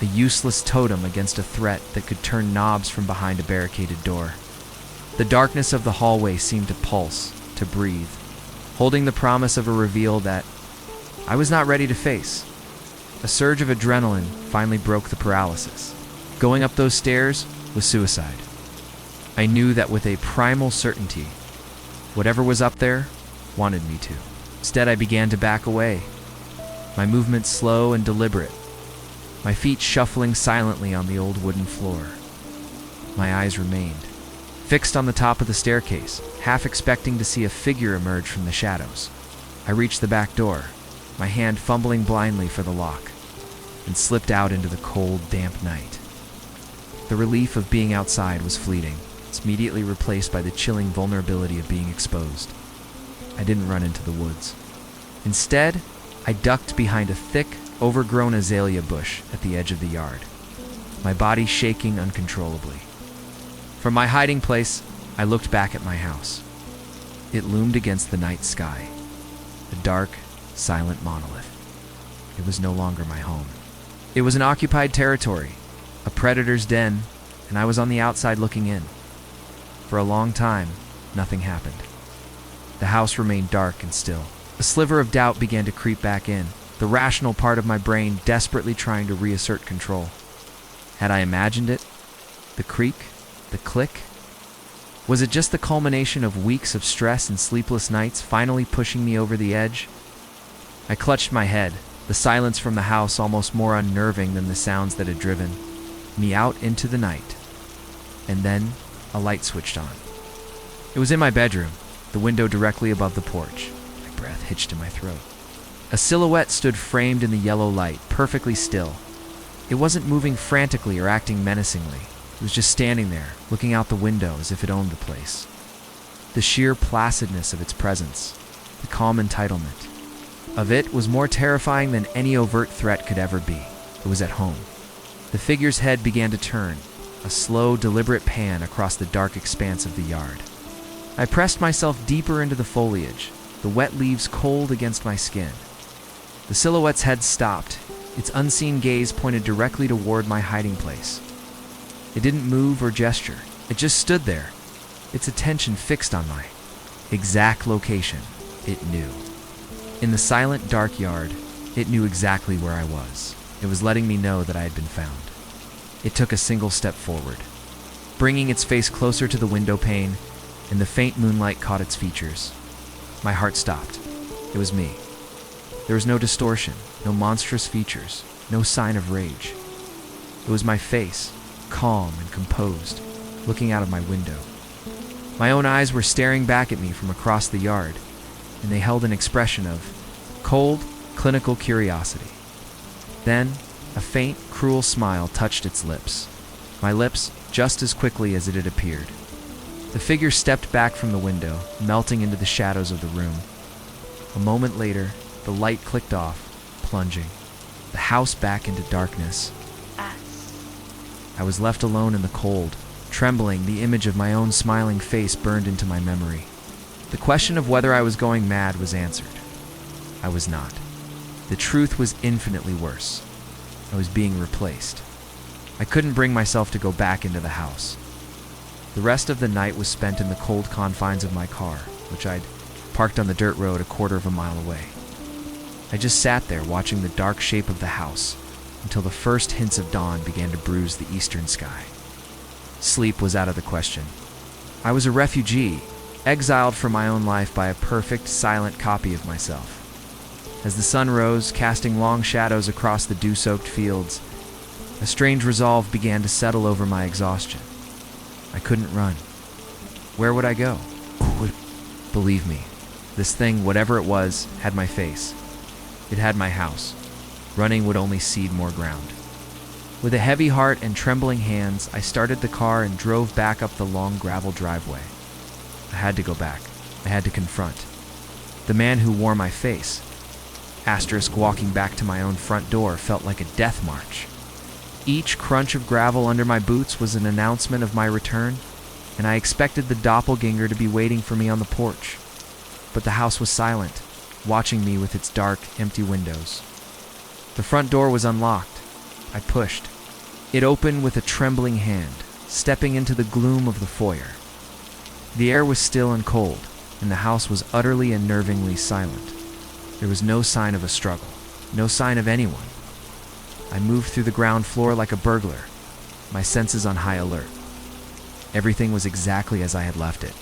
a useless totem against a threat that could turn knobs from behind a barricaded door. The darkness of the hallway seemed to pulse, to breathe, holding the promise of a reveal that I was not ready to face. A surge of adrenaline finally broke the paralysis. Going up those stairs was suicide. I knew that with a primal certainty. Whatever was up there wanted me to. Instead, I began to back away, my movements slow and deliberate, my feet shuffling silently on the old wooden floor. My eyes remained fixed on the top of the staircase, half expecting to see a figure emerge from the shadows. I reached the back door, my hand fumbling blindly for the lock, and slipped out into the cold, damp night. The relief of being outside was fleeting. It's immediately replaced by the chilling vulnerability of being exposed. I didn't run into the woods. Instead, I ducked behind a thick, overgrown azalea bush at the edge of the yard, my body shaking uncontrollably. From my hiding place, I looked back at my house. It loomed against the night sky, a dark, silent monolith. It was no longer my home. It was an occupied territory, a predator's den, and I was on the outside looking in. For a long time, nothing happened. The house remained dark and still. A sliver of doubt began to creep back in, the rational part of my brain desperately trying to reassert control. Had I imagined it? The creak? The click? Was it just the culmination of weeks of stress and sleepless nights finally pushing me over the edge? I clutched my head, the silence from the house almost more unnerving than the sounds that had driven me out into the night. And then a light switched on. It was in my bedroom, the window directly above the porch. My breath hitched in my throat. A silhouette stood framed in the yellow light, perfectly still. It wasn't moving frantically or acting menacingly. It was just standing there, looking out the window as if it owned the place. The sheer placidness of its presence, the calm entitlement of it was more terrifying than any overt threat could ever be. It was at home. The figure's head began to turn, a slow, deliberate pan across the dark expanse of the yard. I pressed myself deeper into the foliage, the the wet leaves cold against my skin. The silhouette's head stopped. Its unseen gaze pointed directly toward my hiding place. It didn't move or gesture. It just stood there, its attention fixed on my exact location. It knew. In the silent, dark yard, it knew exactly where I was. It was letting me know that I had been found. It took a single step forward, bringing its face closer to the window pane, and the faint moonlight caught its features. My heart stopped. It was me. There was no distortion, no monstrous features, no sign of rage. It was my face, calm and composed, looking out of my window. My own eyes were staring back at me from across the yard, and they held an expression of cold, clinical curiosity. Then, a faint, cruel smile touched its lips. My lips, just as quickly as it had appeared. The figure stepped back from the window, melting into the shadows of the room. A moment later, the light clicked off, plunging the house back into darkness. I was left alone in the cold. Trembling, the image of my own smiling face burned into my memory. The question of whether I was going mad was answered. I was not. The truth was infinitely worse. I was being replaced. I couldn't bring myself to go back into the house. The rest of the night was spent in the cold confines of my car, which I'd parked on the dirt road a quarter of a mile away. I just sat there watching the dark shape of the house until the first hints of dawn began to bruise the eastern sky. Sleep was out of the question. I was a refugee, exiled from my own life by a perfect, silent copy of myself. As the sun rose, casting long shadows across the dew-soaked fields, a strange resolve began to settle over my exhaustion. I couldn't run. Where would I go? Believe me, this thing, whatever it was, had my face. It had my house. Running would only cede more ground. With a heavy heart and trembling hands, I started the car and drove back up the long gravel driveway. I had to go back. I had to confront the man who wore my face. Walking back to my own front door felt like a death march. Each crunch of gravel under my boots was an announcement of my return, and I expected the doppelganger to be waiting for me on the porch. But the house was silent, watching me with its dark, empty windows. The front door was unlocked. I pushed. It opened with a trembling hand, stepping into the gloom of the foyer. The air was still and cold, and the house was utterly and nervingly silent. There was no sign of a struggle, no sign of anyone. I moved through the ground floor like a burglar, my senses on high alert. Everything was exactly as I had left it.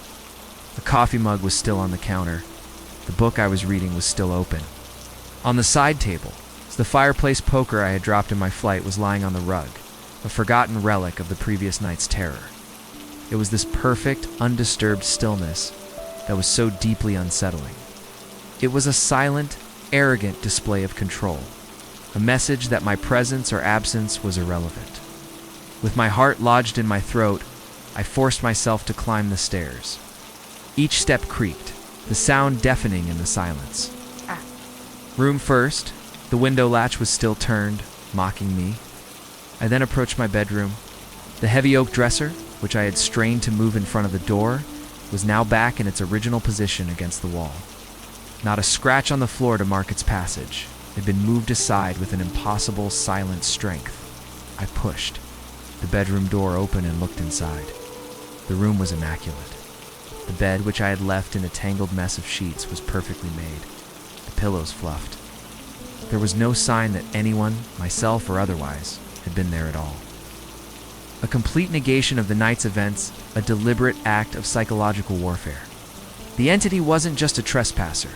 The coffee mug was still on the counter. The book I was reading was still open. On the side table, the fireplace poker I had dropped in my flight was lying on the rug, a forgotten relic of the previous night's terror. It was this perfect, undisturbed stillness that was so deeply unsettling. It was a silent, arrogant display of control, a message that my presence or absence was irrelevant. With my heart lodged in my throat, I forced myself to climb the stairs. Each step creaked, the sound deafening in the silence. Room first. The window latch was still turned, mocking me. I then approached my bedroom. The heavy oak dresser, which I had strained to move in front of the door, was now back in its original position against the wall. Not a scratch on the floor to mark its passage. It had been moved aside with an impossible, silent strength. I pushed. The bedroom door opened and looked inside. The room was immaculate. The bed, which I had left in a tangled mess of sheets, was perfectly made. The pillows fluffed. There was no sign that anyone, myself or otherwise, had been there at all. A complete negation of the night's events, a deliberate act of psychological warfare. The entity wasn't just a trespasser.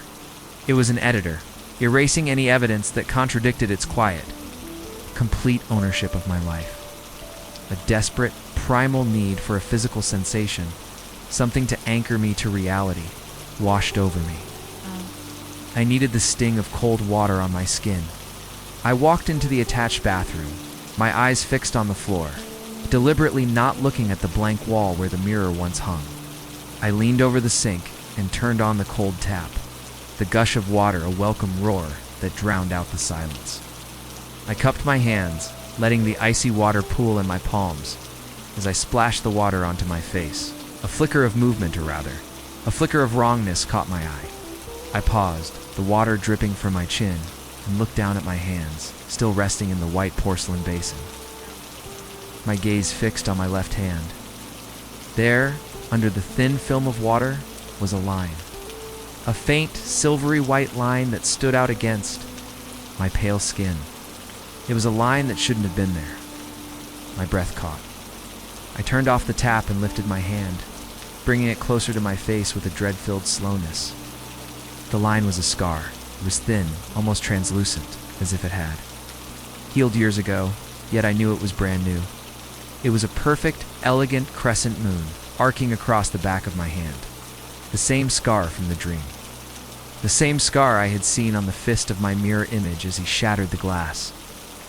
It was an editor, erasing any evidence that contradicted its quiet, complete ownership of my life. A desperate, primal need for a physical sensation, something to anchor me to reality, washed over me. I needed the sting of cold water on my skin. I walked into the attached bathroom, my eyes fixed on the floor, deliberately not looking at the blank wall where the mirror once hung. I leaned over the sink and turned on the cold tap, the gush of water a welcome roar that drowned out the silence. I cupped my hands, letting the icy water pool in my palms as I splashed the water onto my face. A flicker of movement, or rather, a flicker of wrongness caught my eye. I paused, the water dripping from my chin, and looked down at my hands, still resting in the white porcelain basin. My gaze fixed on my left hand. There, under the thin film of water, was a line. A faint, silvery white line that stood out against my pale skin. It was a line that shouldn't have been there. My breath caught. I turned off the tap and lifted my hand, bringing it closer to my face with a dread-filled slowness. The line was a scar. It was thin, almost translucent, as if it had healed years ago, yet I knew it was brand new. It was a perfect, elegant crescent moon, arcing across the back of my hand. The same scar from the dream. The same scar I had seen on the fist of my mirror image as he shattered the glass.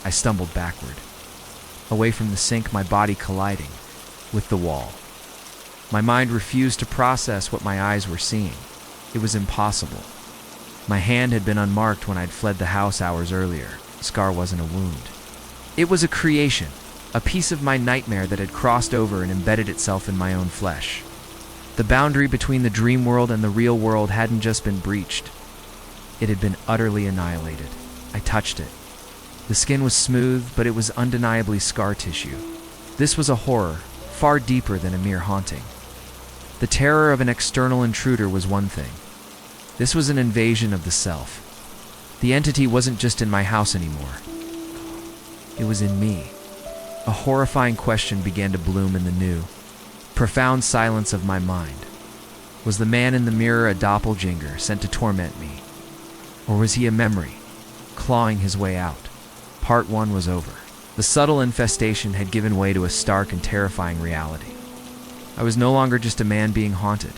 I stumbled backward, away from the sink, my body colliding with the wall. My mind refused to process what my eyes were seeing. It was impossible. My hand had been unmarked when I'd fled the house hours earlier. The scar wasn't a wound. It was a creation, a piece of my nightmare that had crossed over and embedded itself in my own flesh. The boundary between the dream world and the real world hadn't just been breached. It had been utterly annihilated. I touched it. The skin was smooth, but it was undeniably scar tissue. This was a horror, far deeper than a mere haunting. The terror of an external intruder was one thing. This was an invasion of the self. The entity wasn't just in my house anymore. It was in me. A horrifying question began to bloom in the new, profound silence of my mind. Was the man in the mirror a doppelganger sent to torment me? Or was he a memory, clawing his way out? Part 1 was over. The subtle infestation had given way to a stark and terrifying reality. I was no longer just a man being haunted.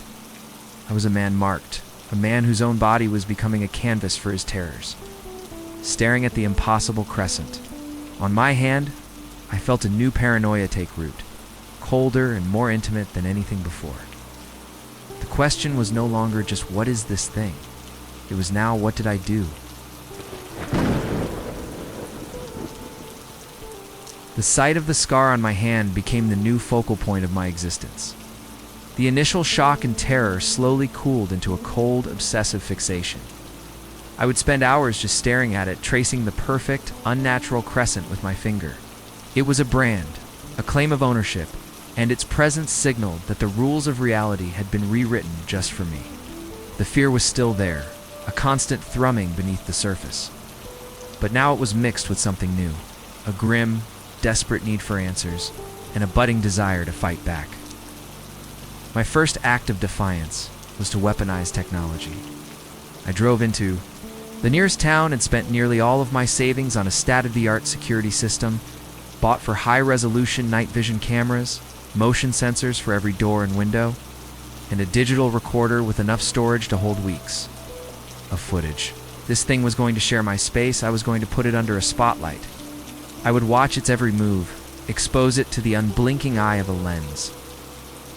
I was a man marked, a man whose own body was becoming a canvas for his terrors. Staring at the impossible crescent. On my hand, I felt a new paranoia take root, colder and more intimate than anything before. The question was no longer just what is this thing? It was now what did I do? The sight of the scar on my hand became the new focal point of my existence. The initial shock and terror slowly cooled into a cold, obsessive fixation. I would spend hours just staring at it, tracing the perfect, unnatural crescent with my finger. It was a brand, a claim of ownership, and its presence signaled that the rules of reality had been rewritten just for me. The fear was still there, a constant thrumming beneath the surface. But now it was mixed with something new, a grim, desperate need for answers, and a budding desire to fight back. My first act of defiance was to weaponize technology. I drove into the nearest town and spent nearly all of my savings on a state-of-the-art security system, bought for high-resolution night vision cameras, motion sensors for every door and window, and a digital recorder with enough storage to hold weeks of footage. This thing was going to share my space. I was going to put it under a spotlight. I would watch its every move, expose it to the unblinking eye of a lens,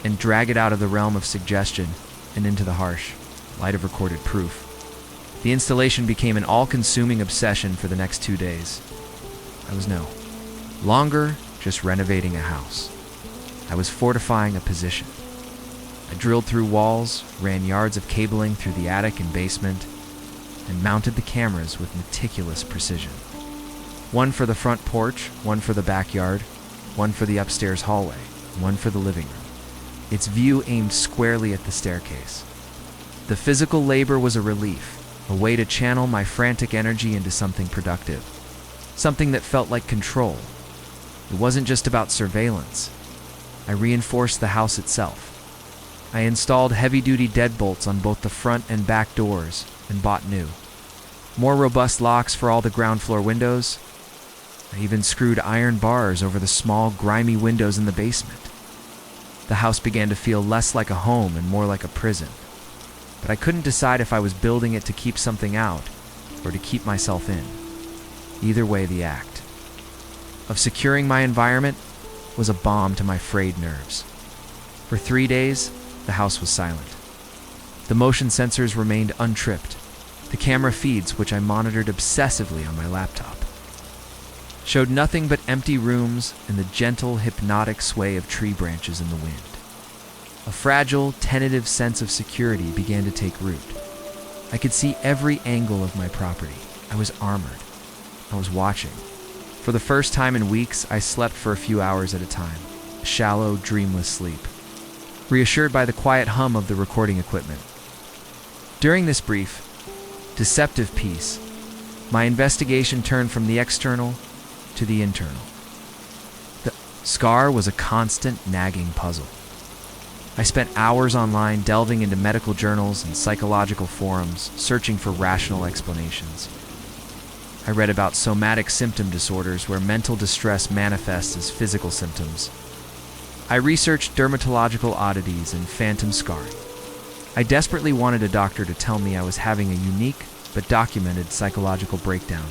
and drag it out of the realm of suggestion and into the harsh light of recorded proof. The installation became an all-consuming obsession for the next 2 days. I was no longer just renovating a house. I was fortifying a position. I drilled through walls, ran yards of cabling through the attic and basement, and mounted the cameras with meticulous precision. One for the front porch, one for the backyard, one for the upstairs hallway, one for the living room. Its view aimed squarely at the staircase. The physical labor was a relief, a way to channel my frantic energy into something productive, something that felt like control. It wasn't just about surveillance. I reinforced the house itself. I installed heavy-duty deadbolts on both the front and back doors and bought new, more robust locks for all the ground floor windows. I even screwed iron bars over the small, grimy windows in the basement. The house began to feel less like a home and more like a prison. But I couldn't decide if I was building it to keep something out or to keep myself in. Either way, the act of securing my environment was a balm to my frayed nerves. For 3 days, the house was silent. The motion sensors remained untripped. The camera feeds, which I monitored obsessively on my laptop, showed nothing but empty rooms and the gentle, hypnotic sway of tree branches in the wind. A fragile, tentative sense of security began to take root. I could see every angle of my property. I was armored. I was watching. For the first time in weeks, I slept for a few hours at a time, a shallow, dreamless sleep, reassured by the quiet hum of the recording equipment. During this brief, deceptive piece, my investigation turned from the external to the internal. The scar was a constant, nagging puzzle. I spent hours online delving into medical journals and psychological forums, searching for rational explanations. I read about somatic symptom disorders where mental distress manifests as physical symptoms. I researched dermatological oddities and phantom scarring. I desperately wanted a doctor to tell me I was having a unique but documented psychological breakdown.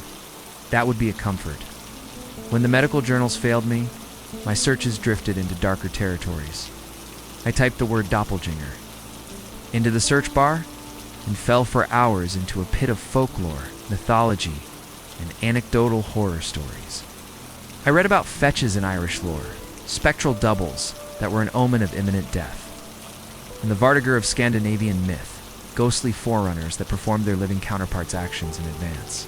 That would be a comfort. When the medical journals failed me, my searches drifted into darker territories. I typed the word doppelganger into the search bar and fell for hours into a pit of folklore, mythology, and anecdotal horror stories. I read about fetches in Irish lore, spectral doubles that were an omen of imminent death, and the Vartiger of Scandinavian myth, ghostly forerunners that performed their living counterparts' actions in advance.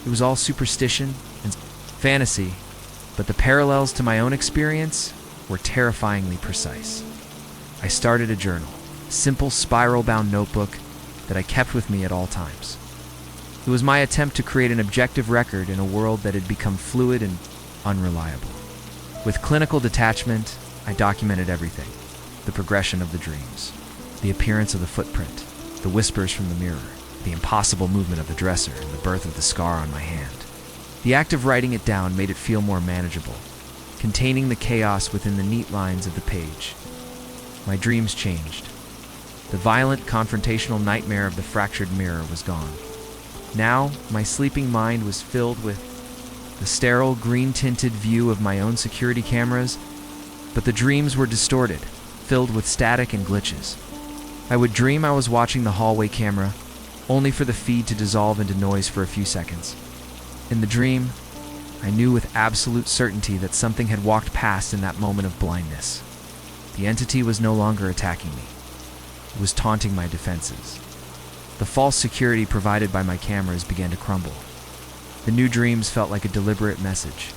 It was all superstition and fantasy, but the parallels to my own experience were terrifyingly precise. I started a journal, a simple spiral-bound notebook that I kept with me at all times. It was my attempt to create an objective record in a world that had become fluid and unreliable. With clinical detachment, I documented everything: the progression of the dreams, the appearance of the footprint, the whispers from the mirror, the impossible movement of the dresser, and the birth of the scar on my hand. The act of writing it down made it feel more manageable, containing the chaos within the neat lines of the page. My dreams changed. The violent, confrontational nightmare of the fractured mirror was gone. Now, my sleeping mind was filled with the sterile, green-tinted view of my own security cameras, but the dreams were distorted, filled with static and glitches. I would dream I was watching the hallway camera, only for the feed to dissolve into noise for a few seconds. In the dream, I knew with absolute certainty that something had walked past in that moment of blindness. The entity was no longer attacking me. It was taunting my defenses. The false security provided by my cameras began to crumble. The new dreams felt like a deliberate message.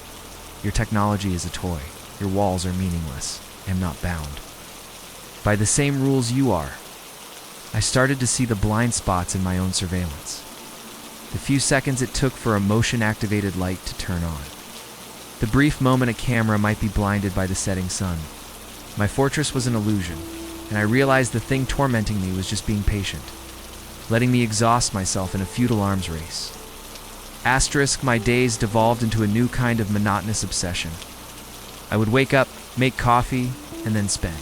Your technology is a toy. Your walls are meaningless. I am not bound by the same rules you are. I started to see the blind spots in my own surveillance. The few seconds it took for a motion-activated light to turn on. The brief moment a camera might be blinded by the setting sun. My fortress was an illusion, and I realized the thing tormenting me was just being patient, letting me exhaust myself in a futile arms race. Asterisk, my days devolved into a new kind of monotonous obsession. I would wake up, make coffee, and then spend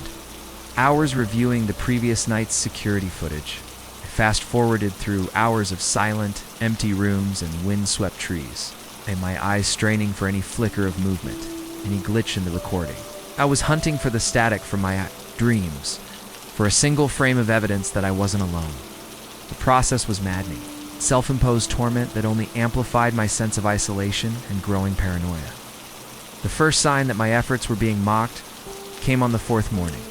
hours reviewing the previous night's security footage. I fast-forwarded through hours of silent, empty rooms and wind-swept trees, and my eyes straining for any flicker of movement, any glitch in the recording. I was hunting for the static from my dreams, for a single frame of evidence that I wasn't alone. The process was maddening, self-imposed torment that only amplified my sense of isolation and growing paranoia. The first sign that my efforts were being mocked came on the fourth morning.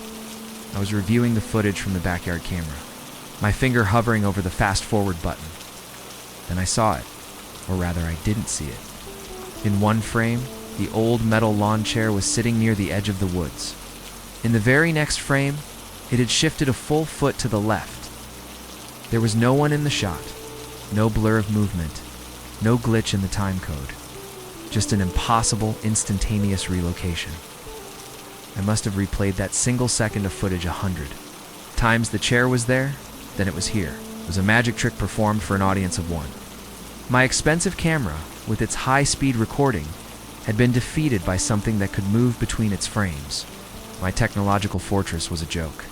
I was reviewing the footage from the backyard camera, my finger hovering over the fast-forward button. Then I saw it, or rather I didn't see it. In one frame, the old metal lawn chair was sitting near the edge of the woods. In the very next frame, it had shifted a full foot to the left. There was no one in the shot, no blur of movement, no glitch in the time code, just an impossible, instantaneous relocation. I must have replayed that single second of footage 100 times. The chair was there, then it was here. It was a magic trick performed for an audience of one. My expensive camera, with its high-speed recording, had been defeated by something that could move between its frames. My technological fortress was a joke.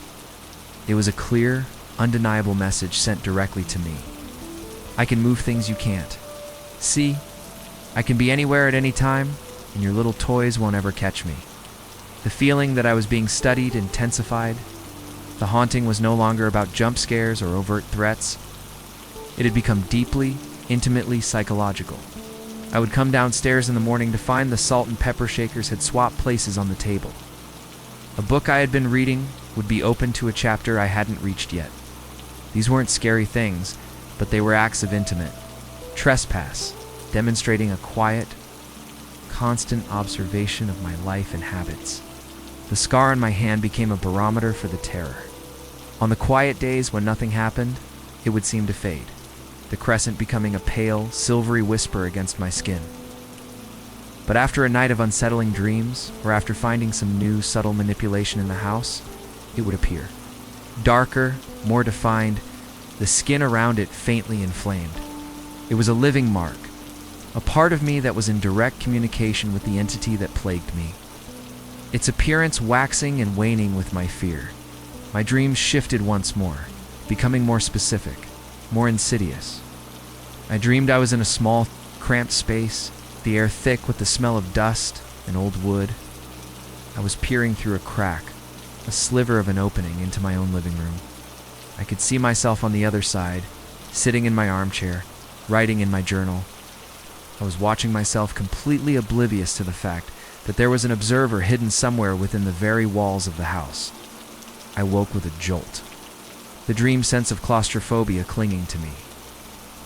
It was a clear, undeniable message sent directly to me. I can move things you can't. See, I can be anywhere at any time, and your little toys won't ever catch me. The feeling that I was being studied intensified. The haunting was no longer about jump scares or overt threats. It had become deeply, intimately psychological. I would come downstairs in the morning to find the salt and pepper shakers had swapped places on the table. A book I had been reading would be open to a chapter I hadn't reached yet. These weren't scary things, but they were acts of intimate trespass, demonstrating a quiet, constant observation of my life and habits. The scar on my hand became a barometer for the terror. On the quiet days when nothing happened, it would seem to fade, the crescent becoming a pale, silvery whisper against my skin. But after a night of unsettling dreams, or after finding some new, subtle manipulation in the house, it would appear. Darker, more defined, the skin around it faintly inflamed. It was a living mark, a part of me that was in direct communication with the entity that plagued me. Its appearance waxing and waning with my fear. My dreams shifted once more, becoming more specific, more insidious. I dreamed I was in a small, cramped space, the air thick with the smell of dust and old wood. I was peering through a crack, a sliver of an opening into my own living room. I could see myself on the other side, sitting in my armchair, writing in my journal. I was watching myself completely oblivious to the fact that there was an observer hidden somewhere within the very walls of the house. I woke with a jolt, the dream sense of claustrophobia clinging to me.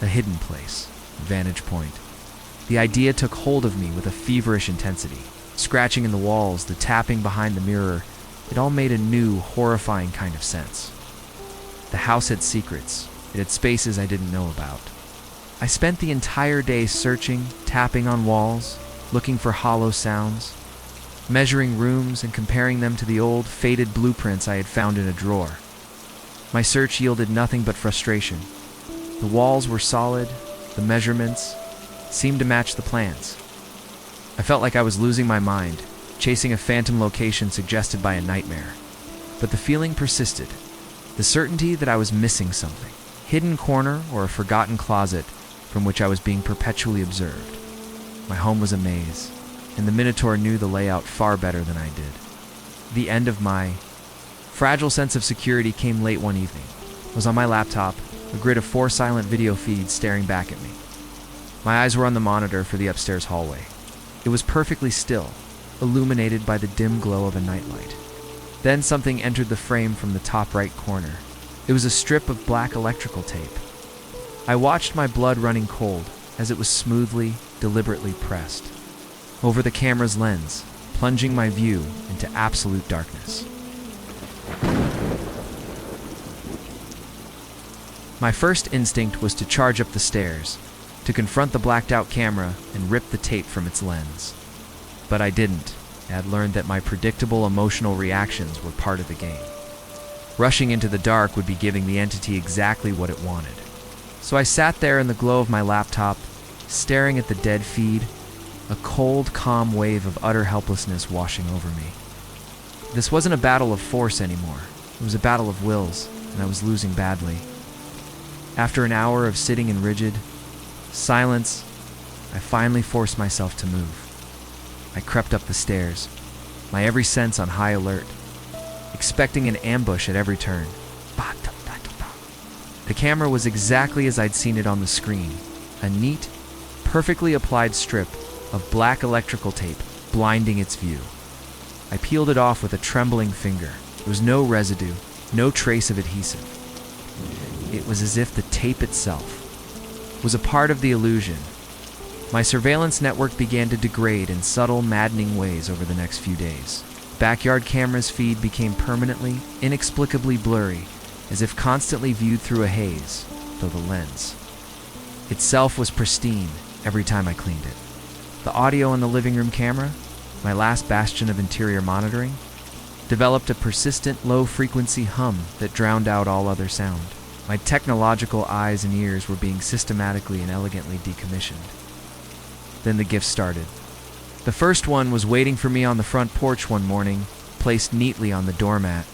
A hidden place, vantage point. The idea took hold of me with a feverish intensity. Scratching in the walls, the tapping behind the mirror, it all made a new, horrifying kind of sense. The house had secrets. It had spaces I didn't know about. I spent the entire day searching, tapping on walls, looking for hollow sounds, measuring rooms and comparing them to the old, faded blueprints I had found in a drawer. My search yielded nothing but frustration. The walls were solid, the measurements seemed to match the plans. I felt like I was losing my mind, chasing a phantom location suggested by a nightmare. But the feeling persisted, the certainty that I was missing something, hidden corner or a forgotten closet from which I was being perpetually observed. My home was a maze, and the Minotaur knew the layout far better than I did. The end of my fragile sense of security came late one evening. I was on my laptop, a grid of 4 silent video feeds staring back at me. My eyes were on the monitor for the upstairs hallway. It was perfectly still, illuminated by the dim glow of a nightlight. Then something entered the frame from the top right corner. It was a strip of black electrical tape. I watched my blood running cold as it was smoothly, deliberately pressed over the camera's lens, plunging my view into absolute darkness. My first instinct was to charge up the stairs, to confront the blacked-out camera and rip the tape from its lens. But I didn't. I had learned that my predictable emotional reactions were part of the game. Rushing into the dark would be giving the entity exactly what it wanted. So I sat there in the glow of my laptop, staring at the dead feed, a cold, calm wave of utter helplessness washing over me. This wasn't a battle of force anymore. It was a battle of wills, and I was losing badly. After an hour of sitting in rigid silence, I finally forced myself to move. I crept up the stairs, my every sense on high alert, expecting an ambush at every turn. The camera was exactly as I'd seen it on the screen, a neat, perfectly applied strip of black electrical tape blinding its view. I peeled it off with a trembling finger. There was no residue, no trace of adhesive. It was as if the tape itself was a part of the illusion. My surveillance network began to degrade in subtle, maddening ways over the next few days. Backyard camera's feed became permanently, inexplicably blurry, as if constantly viewed through a haze, though the lens itself was pristine every time I cleaned it. The audio on the living room camera, my last bastion of interior monitoring, developed a persistent low-frequency hum that drowned out all other sound. My technological eyes and ears were being systematically and elegantly decommissioned. Then the gifts started. The first one was waiting for me on the front porch one morning, placed neatly on the doormat.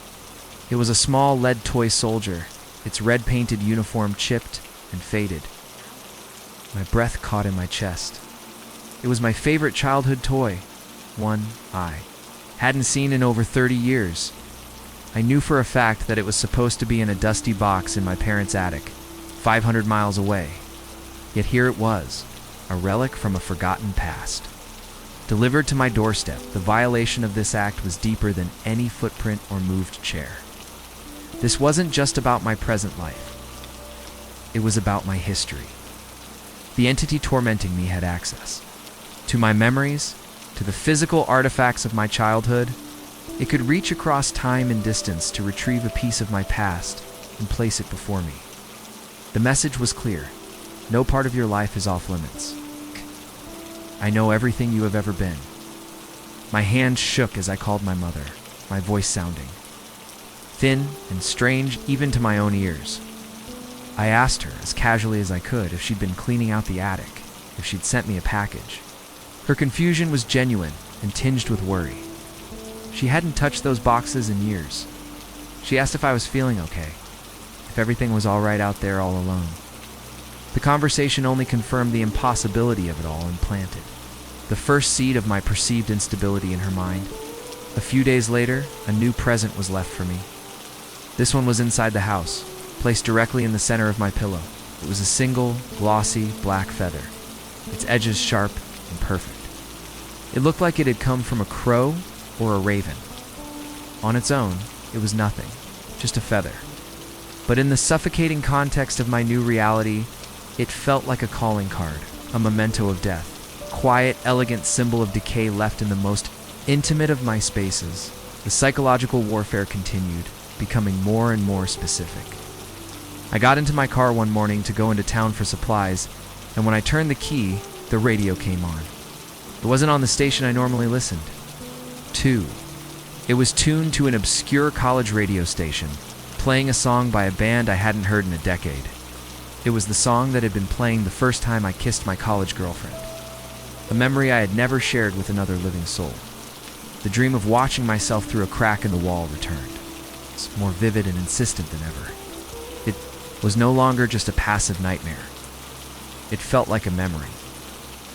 It was a small lead toy soldier, its red-painted uniform chipped and faded. My breath caught in my chest. It was my favorite childhood toy, one I hadn't seen in over 30 years. I knew for a fact that it was supposed to be in a dusty box in my parents' attic, 500 miles away. Yet here it was, a relic from a forgotten past. Delivered to my doorstep, the violation of this act was deeper than any footprint or moved chair. This wasn't just about my present life. It was about my history. The entity tormenting me had access to my memories, to the physical artifacts of my childhood. It could reach across time and distance to retrieve a piece of my past and place it before me. The message was clear. No part of your life is off limits. I know everything you have ever been. My hand shook as I called my mother, my voice sounding thin and strange even to my own ears. I asked her, as casually as I could, if she'd been cleaning out the attic, if she'd sent me a package. Her confusion was genuine and tinged with worry. She hadn't touched those boxes in years. She asked if I was feeling okay, if everything was all right out there all alone. The conversation only confirmed the impossibility of it all and planted the first seed of my perceived instability in her mind. A few days later, a new present was left for me. This one was inside the house, placed directly in the center of my pillow. It was a single, glossy, black feather, its edges sharp and perfect. It looked like it had come from a crow or a raven. On its own, it was nothing, just a feather. But in the suffocating context of my new reality, it felt like a calling card, a memento of death, a quiet, elegant symbol of decay left in the most intimate of my spaces. The psychological warfare continued, becoming more and more specific. I got into my car one morning to go into town for supplies, and when I turned the key, the radio came on. It wasn't on the station I normally listened to. It was tuned to an obscure college radio station, playing a song by a band I hadn't heard in a decade. It was the song that had been playing the first time I kissed my college girlfriend, a memory I had never shared with another living soul. The dream of watching myself through a crack in the wall returned. It's more vivid and insistent than ever. It was no longer just a passive nightmare. It felt like a memory,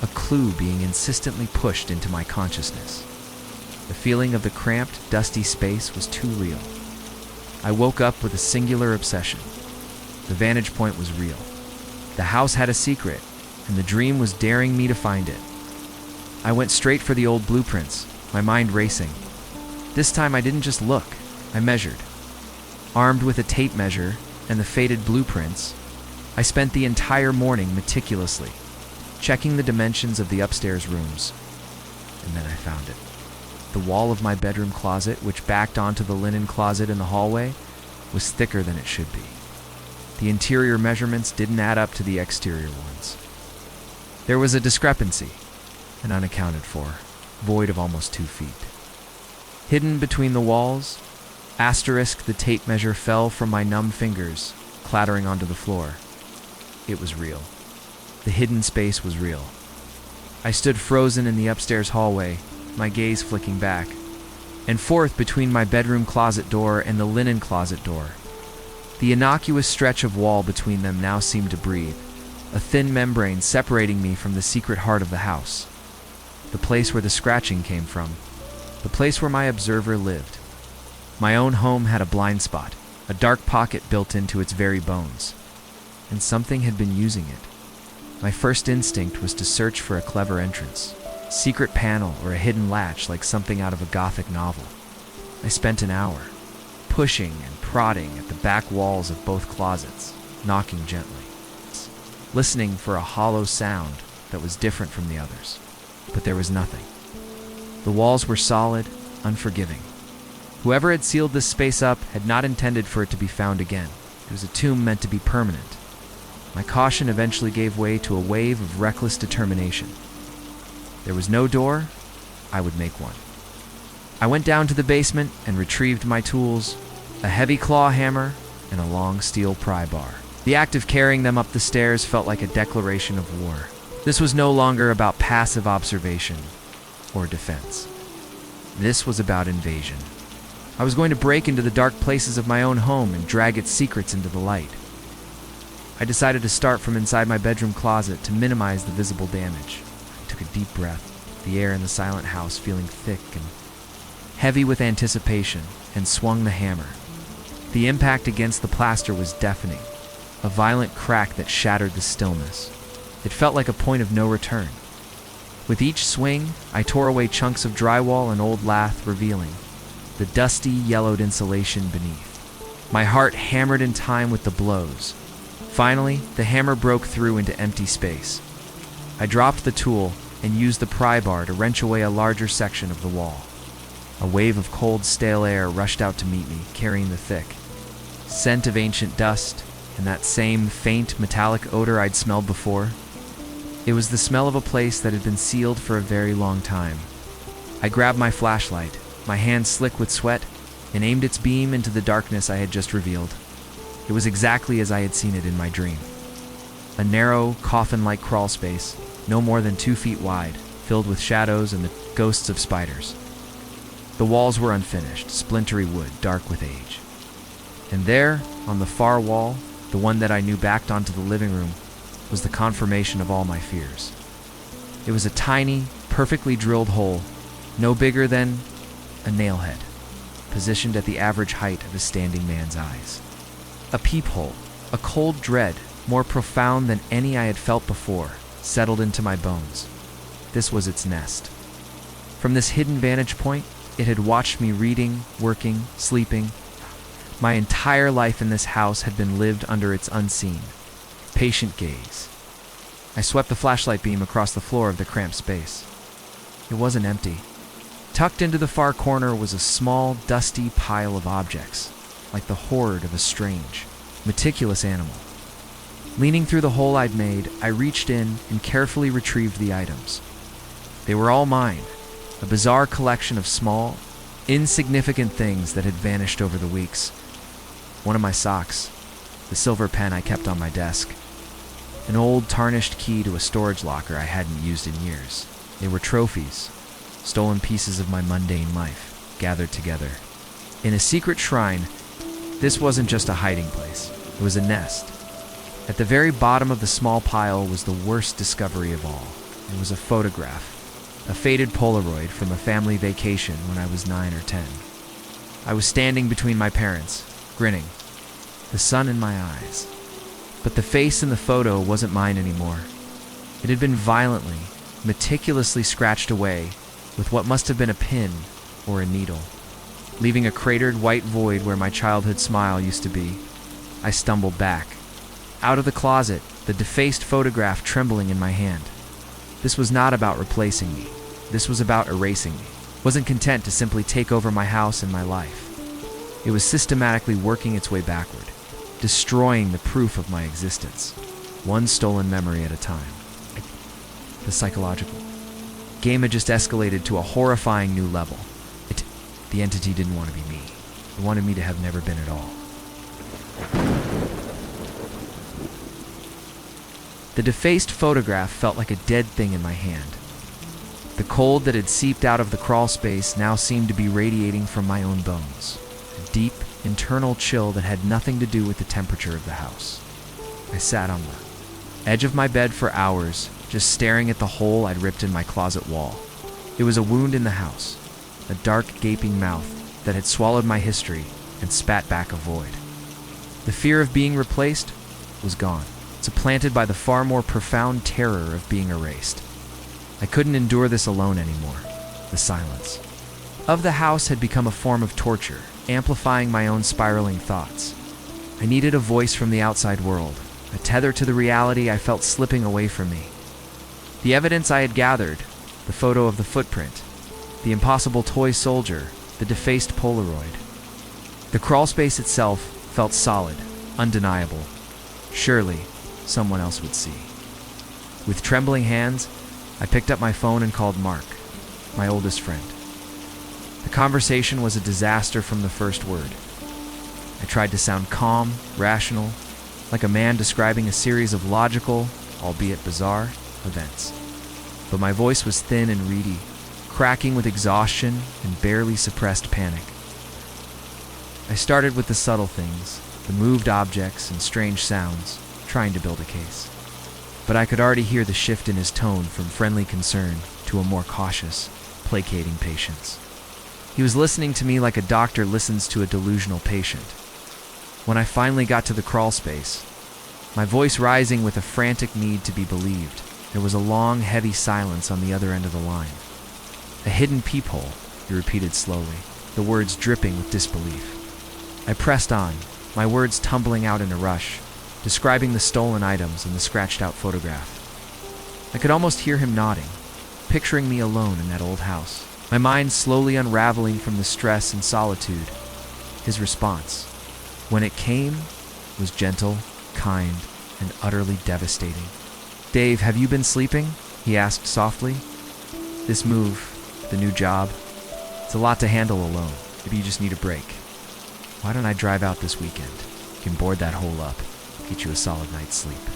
a clue being insistently pushed into my consciousness. The feeling of the cramped, dusty space was too real. I woke up with a singular obsession. The vantage point was real. The house had a secret, and the dream was daring me to find it. I went straight for the old blueprints, my mind racing. This time I didn't just look, I measured. Armed with a tape measure and the faded blueprints, I spent the entire morning meticulously, checking the dimensions of the upstairs rooms. And then I found it. The wall of my bedroom closet, which backed onto the linen closet in the hallway, was thicker than it should be. The interior measurements didn't add up to the exterior ones. There was a discrepancy, an unaccounted for, void of almost 2 feet. Hidden between the walls, the tape measure fell from my numb fingers, clattering onto the floor. It was real. The hidden space was real. I stood frozen in the upstairs hallway, my gaze flicking back and forth between my bedroom closet door and the linen closet door. The innocuous stretch of wall between them now seemed to breathe, a thin membrane separating me from the secret heart of the house, the place where the scratching came from, the place where my observer lived. My own home had a blind spot, a dark pocket built into its very bones, and something had been using it. My first instinct was to search for a clever entrance, secret panel or a hidden latch like something out of a gothic novel. I spent an hour, pushing and prodding at the back walls of both closets, knocking gently, listening for a hollow sound that was different from the others. But there was nothing. The walls were solid, unforgiving. Whoever had sealed this space up had not intended for it to be found again. It was a tomb meant to be permanent. My caution eventually gave way to a wave of reckless determination. There was no door, I would make one. I went down to the basement and retrieved my tools, a heavy claw hammer and a long steel pry bar. The act of carrying them up the stairs felt like a declaration of war. This was no longer about passive observation or defense. This was about invasion. I was going to break into the dark places of my own home and drag its secrets into the light. I decided to start from inside my bedroom closet to minimize the visible damage. I took a deep breath, the air in the silent house feeling thick and heavy with anticipation, and swung the hammer. The impact against the plaster was deafening, a violent crack that shattered the stillness. It felt like a point of no return. With each swing, I tore away chunks of drywall and old lath, revealing the dusty, yellowed insulation beneath. My heart hammered in time with the blows, Finally, the hammer broke through into empty space. I dropped the tool and used the pry bar to wrench away a larger section of the wall. A wave of cold, stale air rushed out to meet me, carrying the thick scent of ancient dust and that same faint, metallic odor I'd smelled before. It was the smell of a place that had been sealed for a very long time. I grabbed my flashlight, my hands slick with sweat, and aimed its beam into the darkness I had just revealed. It was exactly as I had seen it in my dream. A narrow, coffin-like crawl space, no more than 2 feet wide, filled with shadows and the ghosts of spiders. The walls were unfinished, splintery wood, dark with age. And there, on the far wall, the one that I knew backed onto the living room, was the confirmation of all my fears. It was a tiny, perfectly drilled hole, no bigger than a nail head, positioned at the average height of a standing man's eyes. A peephole, a cold dread, more profound than any I had felt before, settled into my bones. This was its nest. From this hidden vantage point, it had watched me reading, working, sleeping. My entire life in this house had been lived under its unseen, patient gaze. I swept the flashlight beam across the floor of the cramped space. It wasn't empty. Tucked into the far corner was a small, dusty pile of objects, like the hoard of a strange, meticulous animal. Leaning through the hole I'd made, I reached in and carefully retrieved the items. They were all mine, a bizarre collection of small, insignificant things that had vanished over the weeks. One of my socks, the silver pen I kept on my desk, an old tarnished key to a storage locker I hadn't used in years. They were trophies, stolen pieces of my mundane life, gathered together. In a secret shrine, this wasn't just a hiding place, it was a nest. At the very bottom of the small pile was the worst discovery of all. It was a photograph, a faded Polaroid from a family vacation when I was 9 or 10. I was standing between my parents, grinning, the sun in my eyes. But the face in the photo wasn't mine anymore. It had been violently, meticulously scratched away with what must have been a pin or a needle, leaving a cratered white void where my childhood smile used to be. I stumbled back. Out of the closet, the defaced photograph trembling in my hand. This was not about replacing me. This was about erasing me. Wasn't content to simply take over my house and my life. It was systematically working its way backward, destroying the proof of my existence, one stolen memory at a time. The psychological game had just escalated to a horrifying new level. The entity didn't want to be me. It wanted me to have never been at all. The defaced photograph felt like a dead thing in my hand. The cold that had seeped out of the crawl space now seemed to be radiating from my own bones, a deep, internal chill that had nothing to do with the temperature of the house. I sat on the edge of my bed for hours, just staring at the hole I'd ripped in my closet wall. It was a wound in the house, a dark, gaping mouth that had swallowed my history and spat back a void. The fear of being replaced was gone, supplanted by the far more profound terror of being erased. I couldn't endure this alone anymore. The silence of the house had become a form of torture, amplifying my own spiraling thoughts. I needed a voice from the outside world, a tether to the reality I felt slipping away from me. The evidence I had gathered, the photo of the footprint, the impossible toy soldier, the defaced Polaroid. The crawl space itself felt solid, undeniable. Surely, someone else would see. With trembling hands, I picked up my phone and called Mark, my oldest friend. The conversation was a disaster from the first word. I tried to sound calm, rational, like a man describing a series of logical, albeit bizarre, events. But my voice was thin and reedy, cracking with exhaustion and barely suppressed panic. I started with the subtle things, the moved objects and strange sounds, trying to build a case. But I could already hear the shift in his tone from friendly concern to a more cautious, placating patience. He was listening to me like a doctor listens to a delusional patient. When I finally got to the crawl space, my voice rising with a frantic need to be believed, there was a long, heavy silence on the other end of the line. A hidden peephole, he repeated slowly, the words dripping with disbelief. I pressed on, my words tumbling out in a rush. describing the stolen items and the scratched-out photograph. I could almost hear him nodding, picturing me alone in that old house, my mind slowly unraveling from the stress and solitude. His response, when it came, was gentle, kind, and utterly devastating. "Dave, have you been sleeping?" he asked softly. "This move, the new job, it's a lot to handle alone. Maybe you just need a break. Why don't I drive out this weekend? You can board that hole up, get you a solid night's sleep."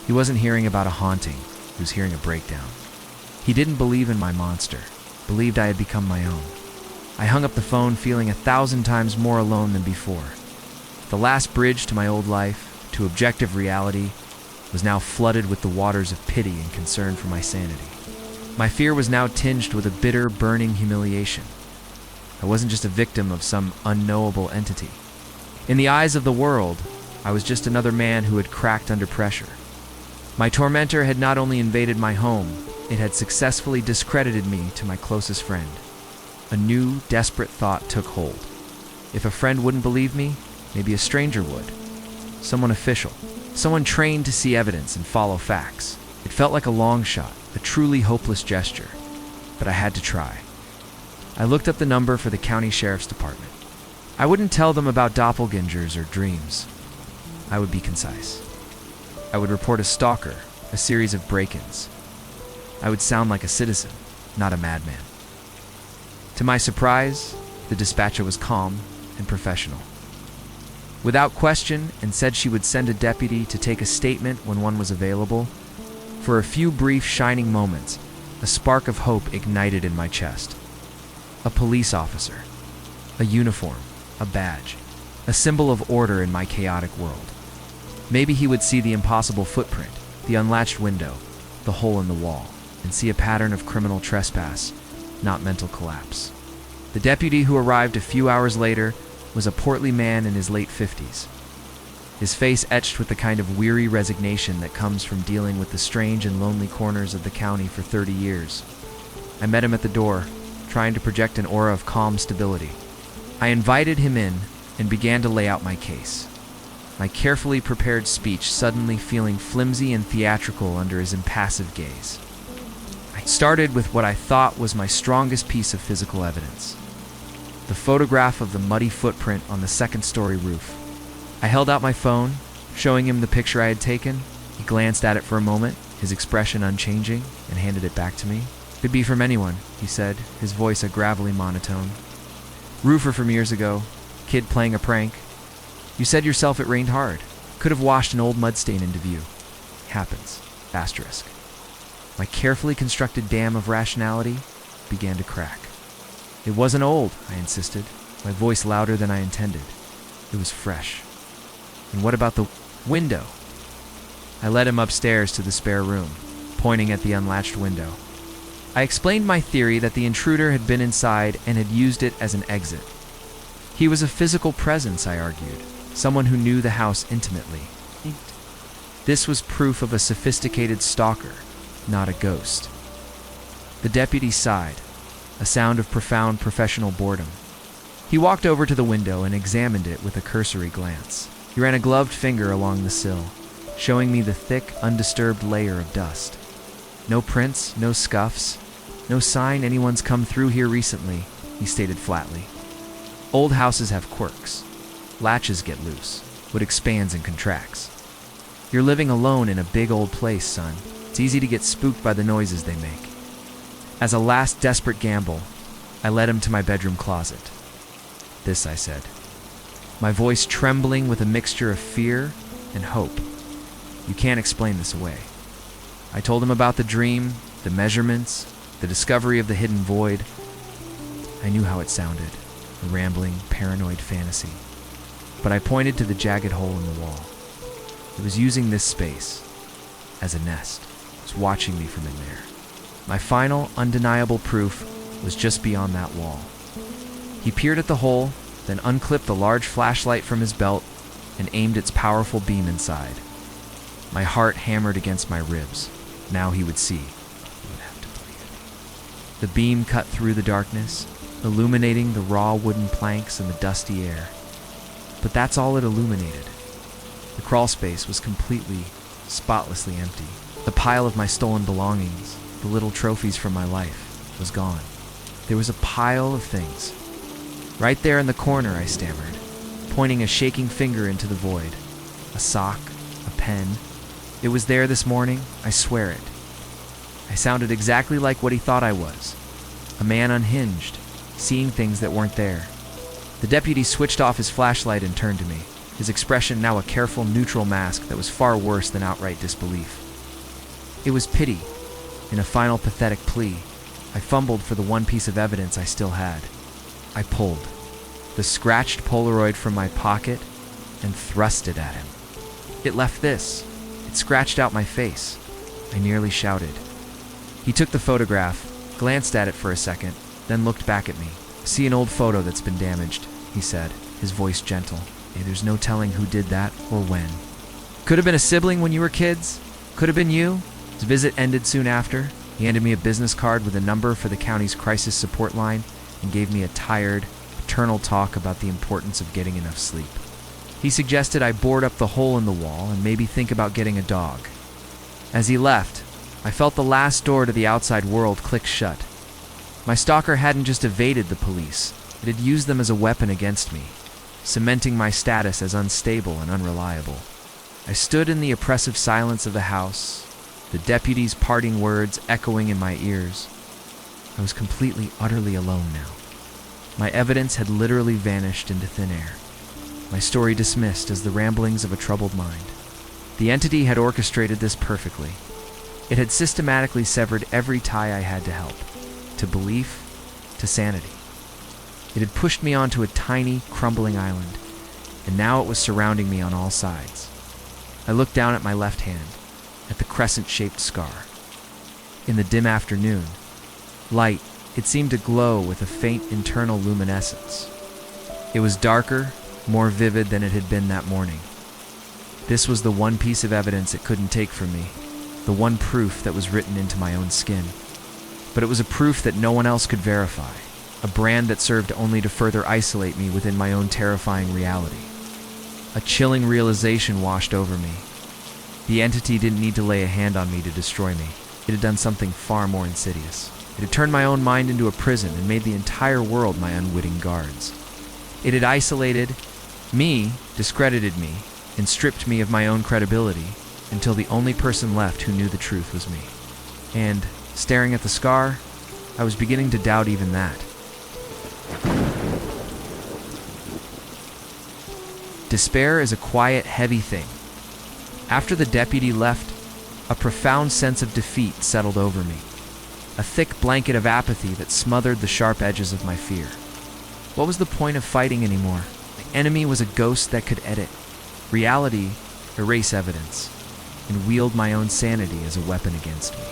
He wasn't hearing about a haunting, he was hearing a breakdown. He didn't believe in my monster, believed I had become my own. I hung up the phone feeling 1,000 times more alone than before. The last bridge to my old life, to objective reality, was now flooded with the waters of pity and concern for my sanity. My fear was now tinged with a bitter, burning humiliation. I wasn't just a victim of some unknowable entity. In the eyes of the world, I was just another man who had cracked under pressure. My tormentor had not only invaded my home, it had successfully discredited me to my closest friend. A new, desperate thought took hold. If a friend wouldn't believe me, maybe a stranger would. Someone official. Someone trained to see evidence and follow facts. It felt like a long shot, a truly hopeless gesture, but I had to try. I looked up the number for the county sheriff's department. I wouldn't tell them about doppelgangers or dreams. I would be concise. I would report a stalker, a series of break-ins. I would sound like a citizen, not a madman. To my surprise, the dispatcher was calm and professional. Without question, and said she would send a deputy to take a statement when one was available. For a few brief shining moments, a spark of hope ignited in my chest. A police officer, a uniform, a badge, a symbol of order in my chaotic world. Maybe he would see the impossible footprint, the unlatched window, the hole in the wall, and see a pattern of criminal trespass, not mental collapse. The deputy who arrived a few hours later was a portly man in his late 50s. His face etched with the kind of weary resignation that comes from dealing with the strange and lonely corners of the county for 30 years. I met him at the door, trying to project an aura of calm stability. I invited him in and began to lay out my case, my carefully prepared speech suddenly feeling flimsy and theatrical under his impassive gaze. I started with what I thought was my strongest piece of physical evidence: the photograph of the muddy footprint on the second-story roof. I held out my phone, showing him the picture I had taken. He glanced at it for a moment, his expression unchanging, and handed it back to me. "Could be from anyone," he said, his voice a gravelly monotone. "Roofer from years ago, kid playing a prank. You said yourself it rained hard. Could have washed an old mud stain into view. Happens. Asterisk." My carefully constructed dam of rationality began to crack. "It wasn't old," I insisted, my voice louder than I intended. "It was fresh." "And what about the window?" I led him upstairs to the spare room, pointing at the unlatched window. I explained my theory that the intruder had been inside and had used it as an exit. He was a physical presence, I argued, someone who knew the house intimately. This was proof of a sophisticated stalker, not a ghost. The deputy sighed, a sound of profound professional boredom. He walked over to the window and examined it with a cursory glance. He ran a gloved finger along the sill, showing me the thick, undisturbed layer of dust. "No prints, no scuffs, no sign anyone's come through here recently," he stated flatly. "Old houses have quirks. Latches get loose, what expands and contracts. You're living alone in a big old place, son. It's easy to get spooked by the noises they make." As a last desperate gamble, I led him to my bedroom closet. "This," I said, my voice trembling with a mixture of fear and hope. "You can't explain this away." I told him about the dream, the measurements, the discovery of the hidden void. I knew how it sounded, a rambling, paranoid fantasy. But I pointed to the jagged hole in the wall. It was using this space as a nest. It was watching me from in there. My final, undeniable proof was just beyond that wall. He peered at the hole, then unclipped the large flashlight from his belt and aimed its powerful beam inside. My heart hammered against my ribs. Now he would see. He would have to believe. The beam cut through the darkness, illuminating the raw wooden planks and the dusty air. But that's all it illuminated. The crawl space was completely, spotlessly empty. The pile of my stolen belongings, the little trophies from my life, was gone. There was a pile of things. Right there in the corner, I stammered, pointing a shaking finger into the void. A sock, a pen. It was there this morning, I swear it. I sounded exactly like what he thought I was. A man unhinged, seeing things that weren't there. The deputy switched off his flashlight and turned to me, his expression now a careful, neutral mask that was far worse than outright disbelief. It was pity. In a final pathetic plea, I fumbled for the one piece of evidence I still had. I pulled the scratched Polaroid from my pocket and thrust it at him. It left this. It scratched out my face. I nearly shouted. He took the photograph, glanced at it for a second, then looked back at me. "See an old photo that's been damaged," he said, his voice gentle. "Hey, there's no telling who did that or when. Could have been a sibling when you were kids. Could have been you." His visit ended soon after. He handed me a business card with a number for the county's crisis support line and gave me a tired, paternal talk about the importance of getting enough sleep. He suggested I board up the hole in the wall and maybe think about getting a dog. As he left, I felt the last door to the outside world click shut. My stalker hadn't just evaded the police, it had used them as a weapon against me, cementing my status as unstable and unreliable. I stood in the oppressive silence of the house, the deputy's parting words echoing in my ears. I was completely, utterly alone now. My evidence had literally vanished into thin air. My story dismissed as the ramblings of a troubled mind. The entity had orchestrated this perfectly. It had systematically severed every tie I had to help, to belief, to sanity. It had pushed me onto a tiny, crumbling island, and now it was surrounding me on all sides. I looked down at my left hand, at the crescent-shaped scar. In the dim afternoon, light, it seemed to glow with a faint internal luminescence. It was darker, more vivid than it had been that morning. This was the one piece of evidence it couldn't take from me, the one proof that was written into my own skin. But it was a proof that no one else could verify, a brand that served only to further isolate me within my own terrifying reality. A chilling realization washed over me. The entity didn't need to lay a hand on me to destroy me. It had done something far more insidious. It had turned my own mind into a prison and made the entire world my unwitting guards. It had isolated me, discredited me, and stripped me of my own credibility until the only person left who knew the truth was me. And, staring at the scar, I was beginning to doubt even that. Despair is a quiet, heavy thing. After the deputy left, a profound sense of defeat settled over me, a thick blanket of apathy that smothered the sharp edges of my fear. What was the point of fighting anymore? The enemy was a ghost that could edit reality, erase evidence, and wield my own sanity as a weapon against me.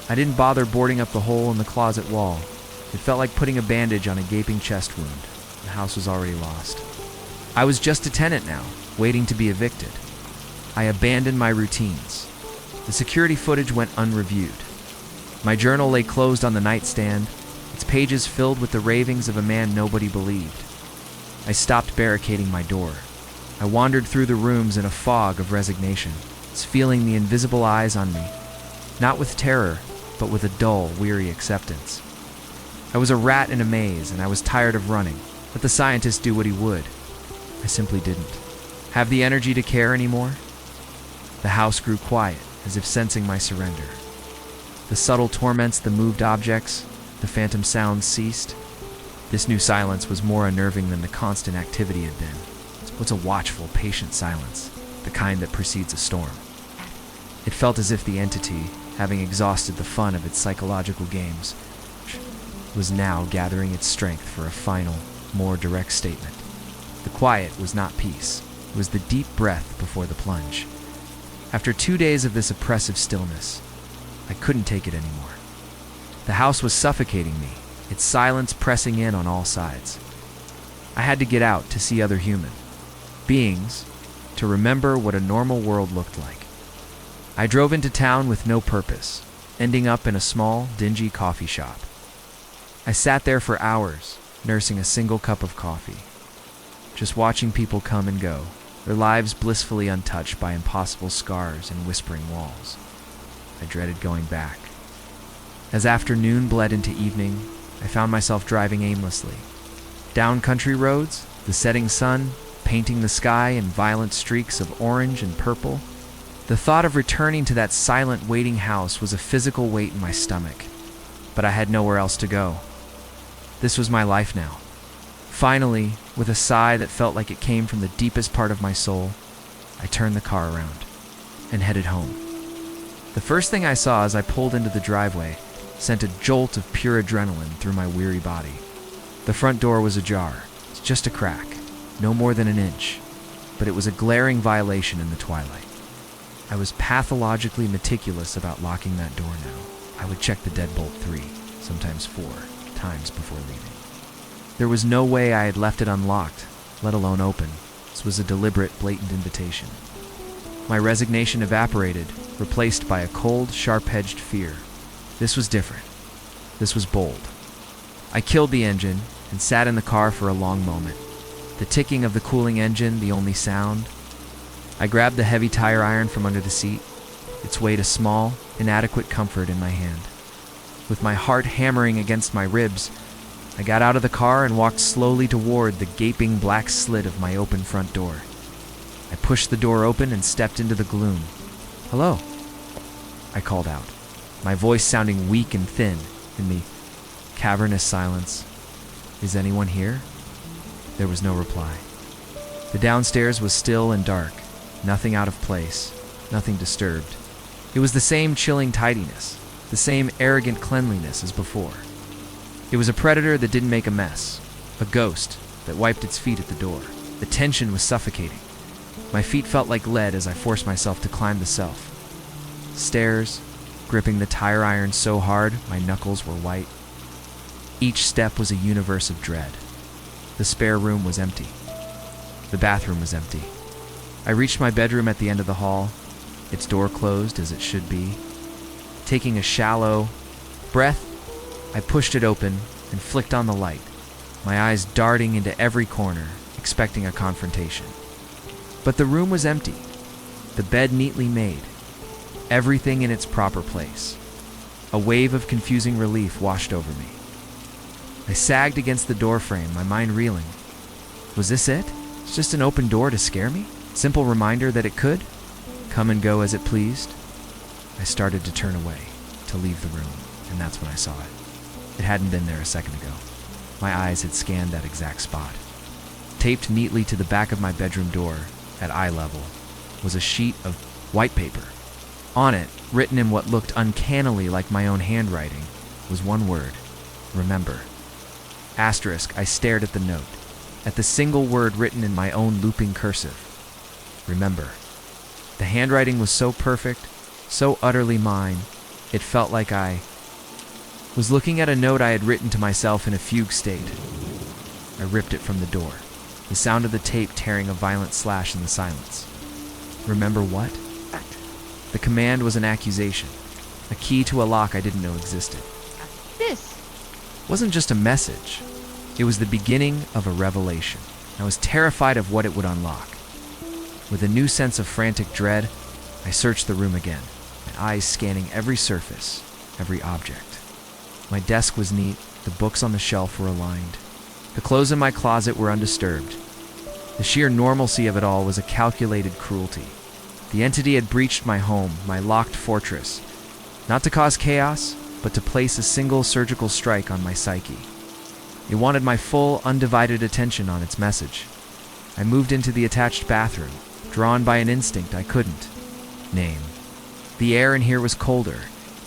I didn't bother boarding up the hole in the closet wall. It felt like putting a bandage on a gaping chest wound. The house was already lost. I was just a tenant now, waiting to be evicted. I abandoned my routines. The security footage went unreviewed. My journal lay closed on the nightstand, its pages filled with the ravings of a man nobody believed. I stopped barricading my door. I wandered through the rooms in a fog of resignation, feeling the invisible eyes on me, not with terror, but with a dull, weary acceptance. I was a rat in a maze, and I was tired of running. Let the scientist do what he would. I simply didn't have the energy to care anymore. The house grew quiet, as if sensing my surrender. The subtle torments, the moved objects, the phantom sounds ceased. This new silence was more unnerving than the constant activity had been. What's a watchful, patient silence, the kind that precedes a storm? It felt as if the entity, having exhausted the fun of its psychological games, was now gathering its strength for a final, more direct statement. The quiet was not peace. It was the deep breath before the plunge. After 2 days of this oppressive stillness, I couldn't take it anymore. The house was suffocating me, its silence pressing in on all sides. I had to get out to see other human beings, to remember what a normal world looked like. I drove into town with no purpose, ending up in a small, dingy coffee shop. I sat there for hours, nursing a single cup of coffee, just watching people come and go, their lives blissfully untouched by impossible scars and whispering walls. I dreaded going back. As afternoon bled into evening, I found myself driving aimlessly. Down country roads, the setting sun painting the sky in violent streaks of orange and purple. The thought of returning to that silent, waiting house was a physical weight in my stomach, but I had nowhere else to go. This was my life now. Finally, with a sigh that felt like it came from the deepest part of my soul, I turned the car around and headed home. The first thing I saw as I pulled into the driveway sent a jolt of pure adrenaline through my weary body. The front door was ajar, just a crack, no more than an inch, but it was a glaring violation in the twilight. I was pathologically meticulous about locking that door now. I would check the deadbolt 3, sometimes 4, times before leaving. There was no way I had left it unlocked, let alone open. This was a deliberate, blatant invitation. My resignation evaporated, replaced by a cold, sharp-edged fear. This was different. This was bold. I killed the engine and sat in the car for a long moment. The ticking of the cooling engine, the only sound. I grabbed the heavy tire iron from under the seat, its weight a small, inadequate comfort in my hand. With my heart hammering against my ribs, I got out of the car and walked slowly toward the gaping black slit of my open front door. I pushed the door open and stepped into the gloom. "Hello," I called out, my voice sounding weak and thin in the cavernous silence. "Is anyone here?" There was no reply. The downstairs was still and dark, nothing out of place, nothing disturbed. It was the same chilling tidiness, the same arrogant cleanliness as before. It was a predator that didn't make a mess, a ghost that wiped its feet at the door. The tension was suffocating. My feet felt like lead as I forced myself to climb the shelf. Stairs, gripping the tire iron so hard my knuckles were white. Each step was a universe of dread. The spare room was empty. The bathroom was empty. I reached my bedroom at the end of the hall, its door closed as it should be. Taking a shallow breath, I pushed it open and flicked on the light, my eyes darting into every corner, expecting a confrontation. But the room was empty, the bed neatly made, everything in its proper place. A wave of confusing relief washed over me. I sagged against the doorframe, my mind reeling. Was this it? It's just an open door to scare me? Simple reminder that it could come and go as it pleased? I started to turn away, to leave the room, and that's when I saw it. It hadn't been there a second ago. My eyes had scanned that exact spot. Taped neatly to the back of my bedroom door, at eye level, was a sheet of white paper. On it, written in what looked uncannily like my own handwriting, was one word: remember. Asterisk, I stared at the note, at the single word written in my own looping cursive. Remember. The handwriting was so perfect, so utterly mine, it felt like I was looking at a note I had written to myself in a fugue state. I ripped it from the door, the sound of the tape tearing a violent slash in the silence. Remember what? The command was an accusation, a key to a lock I didn't know existed. This Wasn't just a message. It was the beginning of a revelation. I was terrified of what it would unlock. With a new sense of frantic dread, I searched the room again, my eyes scanning every surface, every object. My desk was neat, the books on the shelf were aligned. The clothes in my closet were undisturbed. The sheer normalcy of it all was a calculated cruelty. The entity had breached my home, my locked fortress, not to cause chaos, but to place a single surgical strike on my psyche. It wanted my full, undivided attention on its message. I moved into the attached bathroom, drawn by an instinct I couldn't name. The air in here was colder,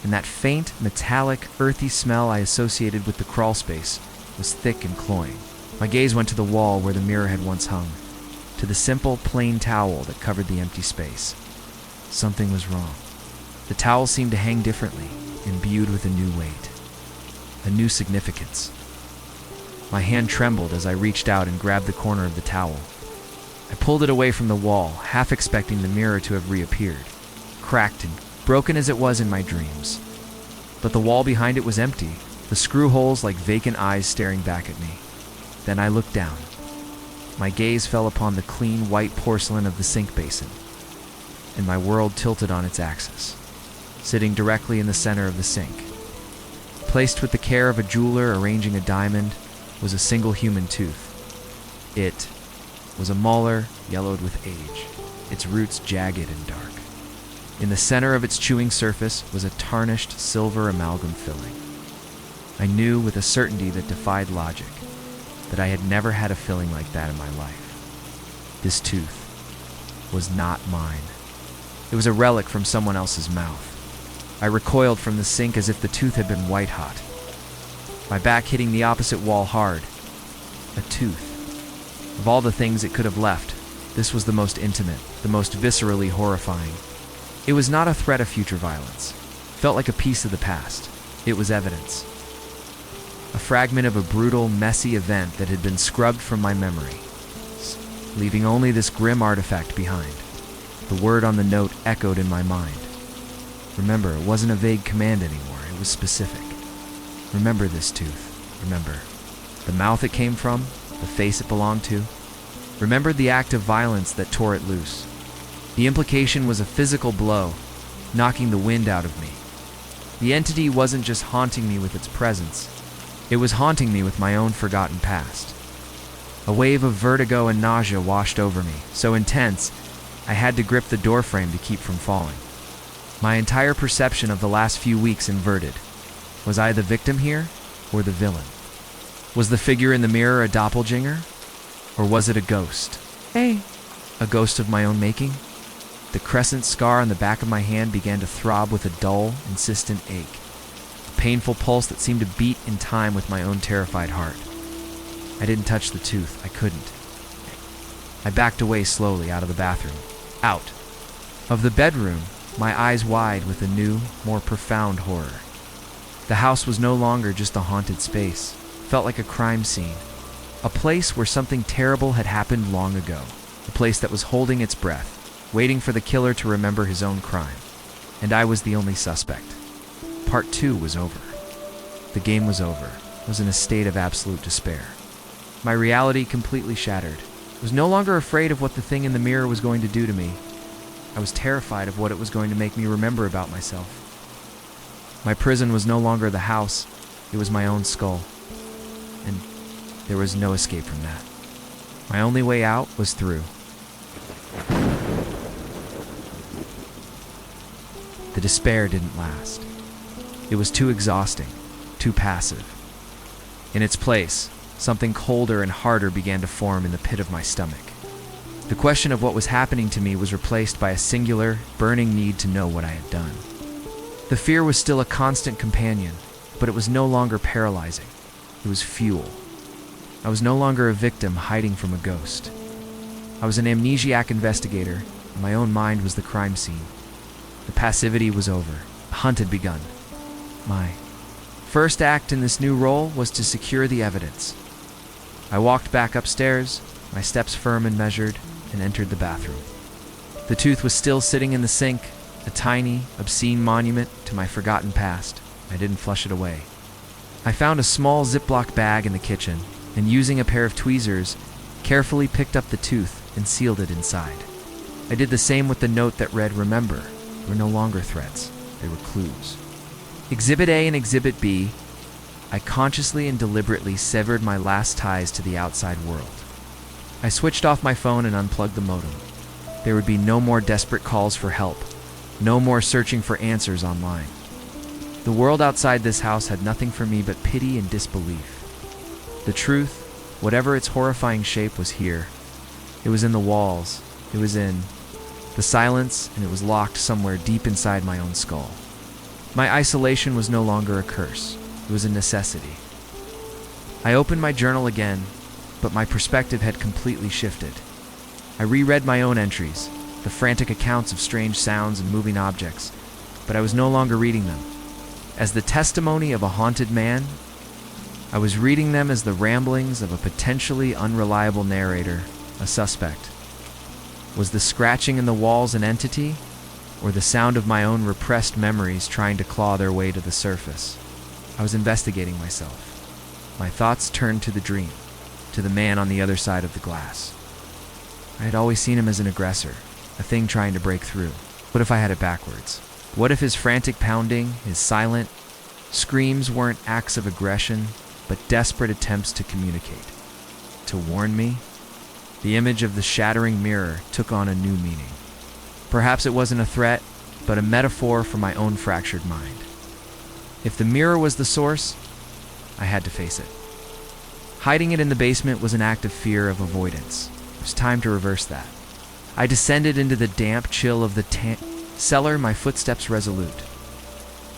and that faint, metallic, earthy smell I associated with the crawl space was thick and cloying. My gaze went to the wall where the mirror had once hung, to the simple, plain towel that covered the empty space. Something was wrong. The towel seemed to hang differently, imbued with a new weight, a new significance. My hand trembled as I reached out and grabbed the corner of the towel. I pulled it away from the wall, half expecting the mirror to have reappeared, cracked and broken as it was in my dreams. But the wall behind it was empty, the screw holes like vacant eyes staring back at me. Then I looked down. My gaze fell upon the clean, white porcelain of the sink basin, and my world tilted on its axis. Sitting directly in the center of the sink, placed with the care of a jeweler arranging a diamond, was a single human tooth. It was a molar, yellowed with age, its roots jagged and dark. In the center of its chewing surface was a tarnished silver amalgam filling. I knew with a certainty that defied logic that I had never had a filling like that in my life. This tooth was not mine. It was a relic from someone else's mouth. I recoiled from the sink as if the tooth had been white-hot, my back hitting the opposite wall hard. A tooth. Of all the things it could have left, this was the most intimate, the most viscerally horrifying. It was not a threat of future violence. It felt like a piece of the past. It was evidence. A fragment of a brutal, messy event that had been scrubbed from my memory, leaving only this grim artifact behind. The word on the note echoed in my mind. Remember, it wasn't a vague command anymore. It was specific. Remember this tooth. Remember the mouth it came from, the face it belonged to. Remember the act of violence that tore it loose. The implication was a physical blow, knocking the wind out of me. The entity wasn't just haunting me with its presence. It was haunting me with my own forgotten past. A wave of vertigo and nausea washed over me, so intense, I had to grip the doorframe to keep from falling. My entire perception of the last few weeks inverted. Was I the victim here, or the villain? Was the figure in the mirror a doppelganger? Or was it a ghost? Hey, a ghost of my own making? The crescent scar on the back of my hand began to throb with a dull, insistent ache. A painful pulse that seemed to beat in time with my own terrified heart. I didn't touch the tooth. I couldn't. I backed away slowly out of the bathroom. Out. Of the bedroom, my eyes wide with a new, more profound horror. The house was no longer just a haunted space. It felt like a crime scene. A place where something terrible had happened long ago. A place that was holding its breath, waiting for the killer to remember his own crime. And I was the only suspect. Part 2 was over. The game was over. I was in a state of absolute despair. My reality completely shattered. I was no longer afraid of what the thing in the mirror was going to do to me. I was terrified of what it was going to make me remember about myself. My prison was no longer the house, it was my own skull. And there was no escape from that. My only way out was through. The despair didn't last. It was too exhausting, too passive. In its place, something colder and harder began to form in the pit of my stomach. The question of what was happening to me was replaced by a singular, burning need to know what I had done. The fear was still a constant companion, but it was no longer paralyzing. It was fuel. I was no longer a victim hiding from a ghost. I was an amnesiac investigator, and my own mind was the crime scene. The passivity was over. The hunt had begun. My first act in this new role was to secure the evidence. I walked back upstairs, my steps firm and measured, and entered the bathroom. The tooth was still sitting in the sink, a tiny, obscene monument to my forgotten past. I didn't flush it away. I found a small Ziploc bag in the kitchen, and using a pair of tweezers, carefully picked up the tooth and sealed it inside. I did the same with the note that read, "Remember," were no longer threats, they were clues. Exhibit A and Exhibit B, I consciously and deliberately severed my last ties to the outside world. I switched off my phone and unplugged the modem. There would be no more desperate calls for help, no more searching for answers online. The world outside this house had nothing for me but pity and disbelief. The truth, whatever its horrifying shape, was here. It was in the walls, it was in the silence, and it was locked somewhere deep inside my own skull. My isolation was no longer a curse, it was a necessity. I opened my journal again, but my perspective had completely shifted. I reread my own entries, the frantic accounts of strange sounds and moving objects, but I was no longer reading them as the testimony of a haunted man. I was reading them as the ramblings of a potentially unreliable narrator, a suspect. Was the scratching in the walls an entity, or the sound of my own repressed memories trying to claw their way to the surface? I was investigating myself. My thoughts turned to the dream, to the man on the other side of the glass. I had always seen him as an aggressor, a thing trying to break through. What if I had it backwards? What if his frantic pounding, his silent screams weren't acts of aggression, but desperate attempts to communicate, to warn me? The image of the shattering mirror took on a new meaning. Perhaps it wasn't a threat, but a metaphor for my own fractured mind. If the mirror was the source, I had to face it. Hiding it in the basement was an act of fear, of avoidance. It was time to reverse that. I descended into the damp chill of the cellar, my footsteps resolute.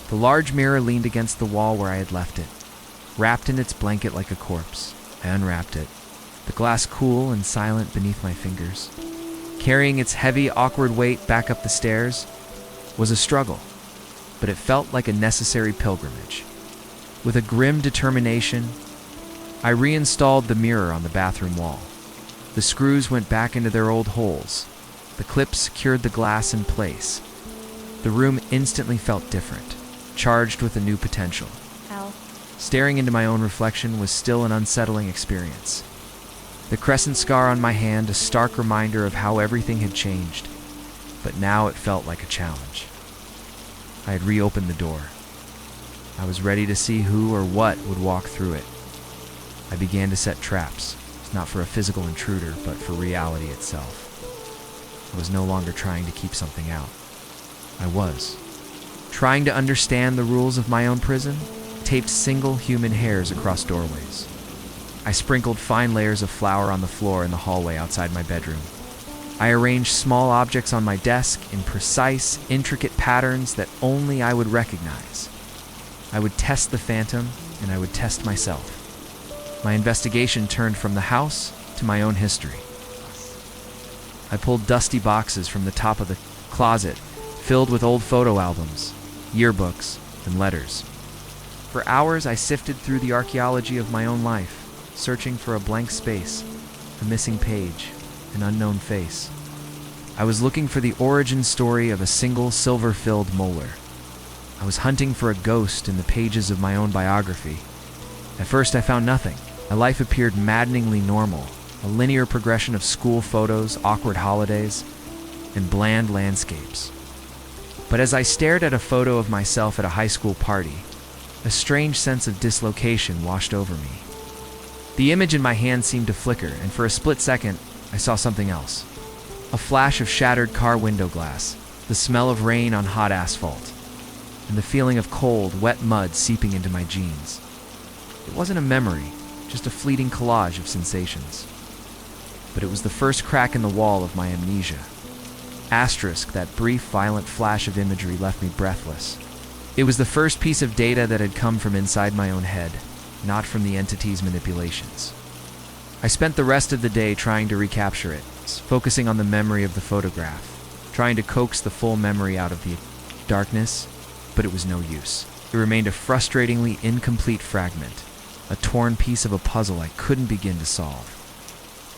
The large mirror leaned against the wall where I had left it, wrapped in its blanket like a corpse. I unwrapped it, the glass cool and silent beneath my fingers. Carrying its heavy, awkward weight back up the stairs was a struggle, but it felt like a necessary pilgrimage. With a grim determination, I reinstalled the mirror on the bathroom wall. The screws went back into their old holes. The clips secured the glass in place. The room instantly felt different, charged with a new potential. Ow. Staring into my own reflection was still an unsettling experience. The crescent scar on my hand, a stark reminder of how everything had changed, but now it felt like a challenge. I had reopened the door. I was ready to see who or what would walk through it. I began to set traps, not for a physical intruder, but for reality itself. I was no longer trying to keep something out. I was trying to understand the rules of my own prison, taped single human hairs across doorways. I sprinkled fine layers of flour on the floor in the hallway outside my bedroom. I arranged small objects on my desk in precise, intricate patterns that only I would recognize. I would test the phantom, and I would test myself. My investigation turned from the house to my own history. I pulled dusty boxes from the top of the closet, filled with old photo albums, yearbooks, and letters. For hours, I sifted through the archaeology of my own life, searching for a blank space, a missing page, an unknown face. I was looking for the origin story of a single silver-filled molar. I was hunting for a ghost in the pages of my own biography. At first, I found nothing. My life appeared maddeningly normal, a linear progression of school photos, awkward holidays, and bland landscapes. But as I stared at a photo of myself at a high school party, a strange sense of dislocation washed over me. The image in my hand seemed to flicker, and for a split second, I saw something else. A flash of shattered car window glass, the smell of rain on hot asphalt, and the feeling of cold, wet mud seeping into my jeans. It wasn't a memory, just a fleeting collage of sensations. But it was the first crack in the wall of my amnesia. Asterisk, that brief, violent flash of imagery left me breathless. It was the first piece of data that had come from inside my own head, not from the entity's manipulations. I spent the rest of the day trying to recapture it, focusing on the memory of the photograph, trying to coax the full memory out of the darkness, but it was no use. It remained a frustratingly incomplete fragment, a torn piece of a puzzle I couldn't begin to solve.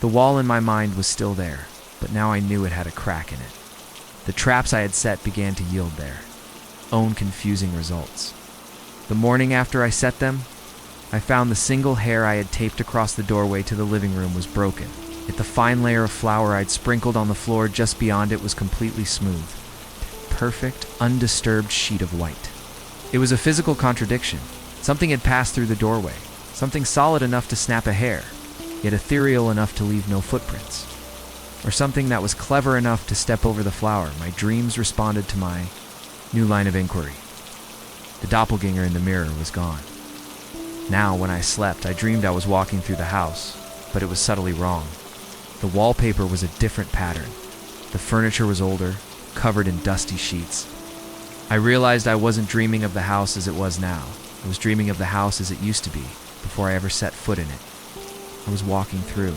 The wall in my mind was still there, but now I knew it had a crack in it. The traps I had set began to yield their own confusing results. The morning after I set them, I found the single hair I had taped across the doorway to the living room was broken, yet the fine layer of flour I'd sprinkled on the floor just beyond it was completely smooth. Perfect, undisturbed sheet of white. It was a physical contradiction. Something had passed through the doorway, something solid enough to snap a hair, yet ethereal enough to leave no footprints. Or something that was clever enough to step over the flour. My dreams responded to my new line of inquiry. The doppelganger in the mirror was gone. Now, when I slept, I dreamed I was walking through the house, but it was subtly wrong. The wallpaper was a different pattern. The furniture was older, covered in dusty sheets. I realized I wasn't dreaming of the house as it was now. I was dreaming of the house as it used to be, before I ever set foot in it. I was walking through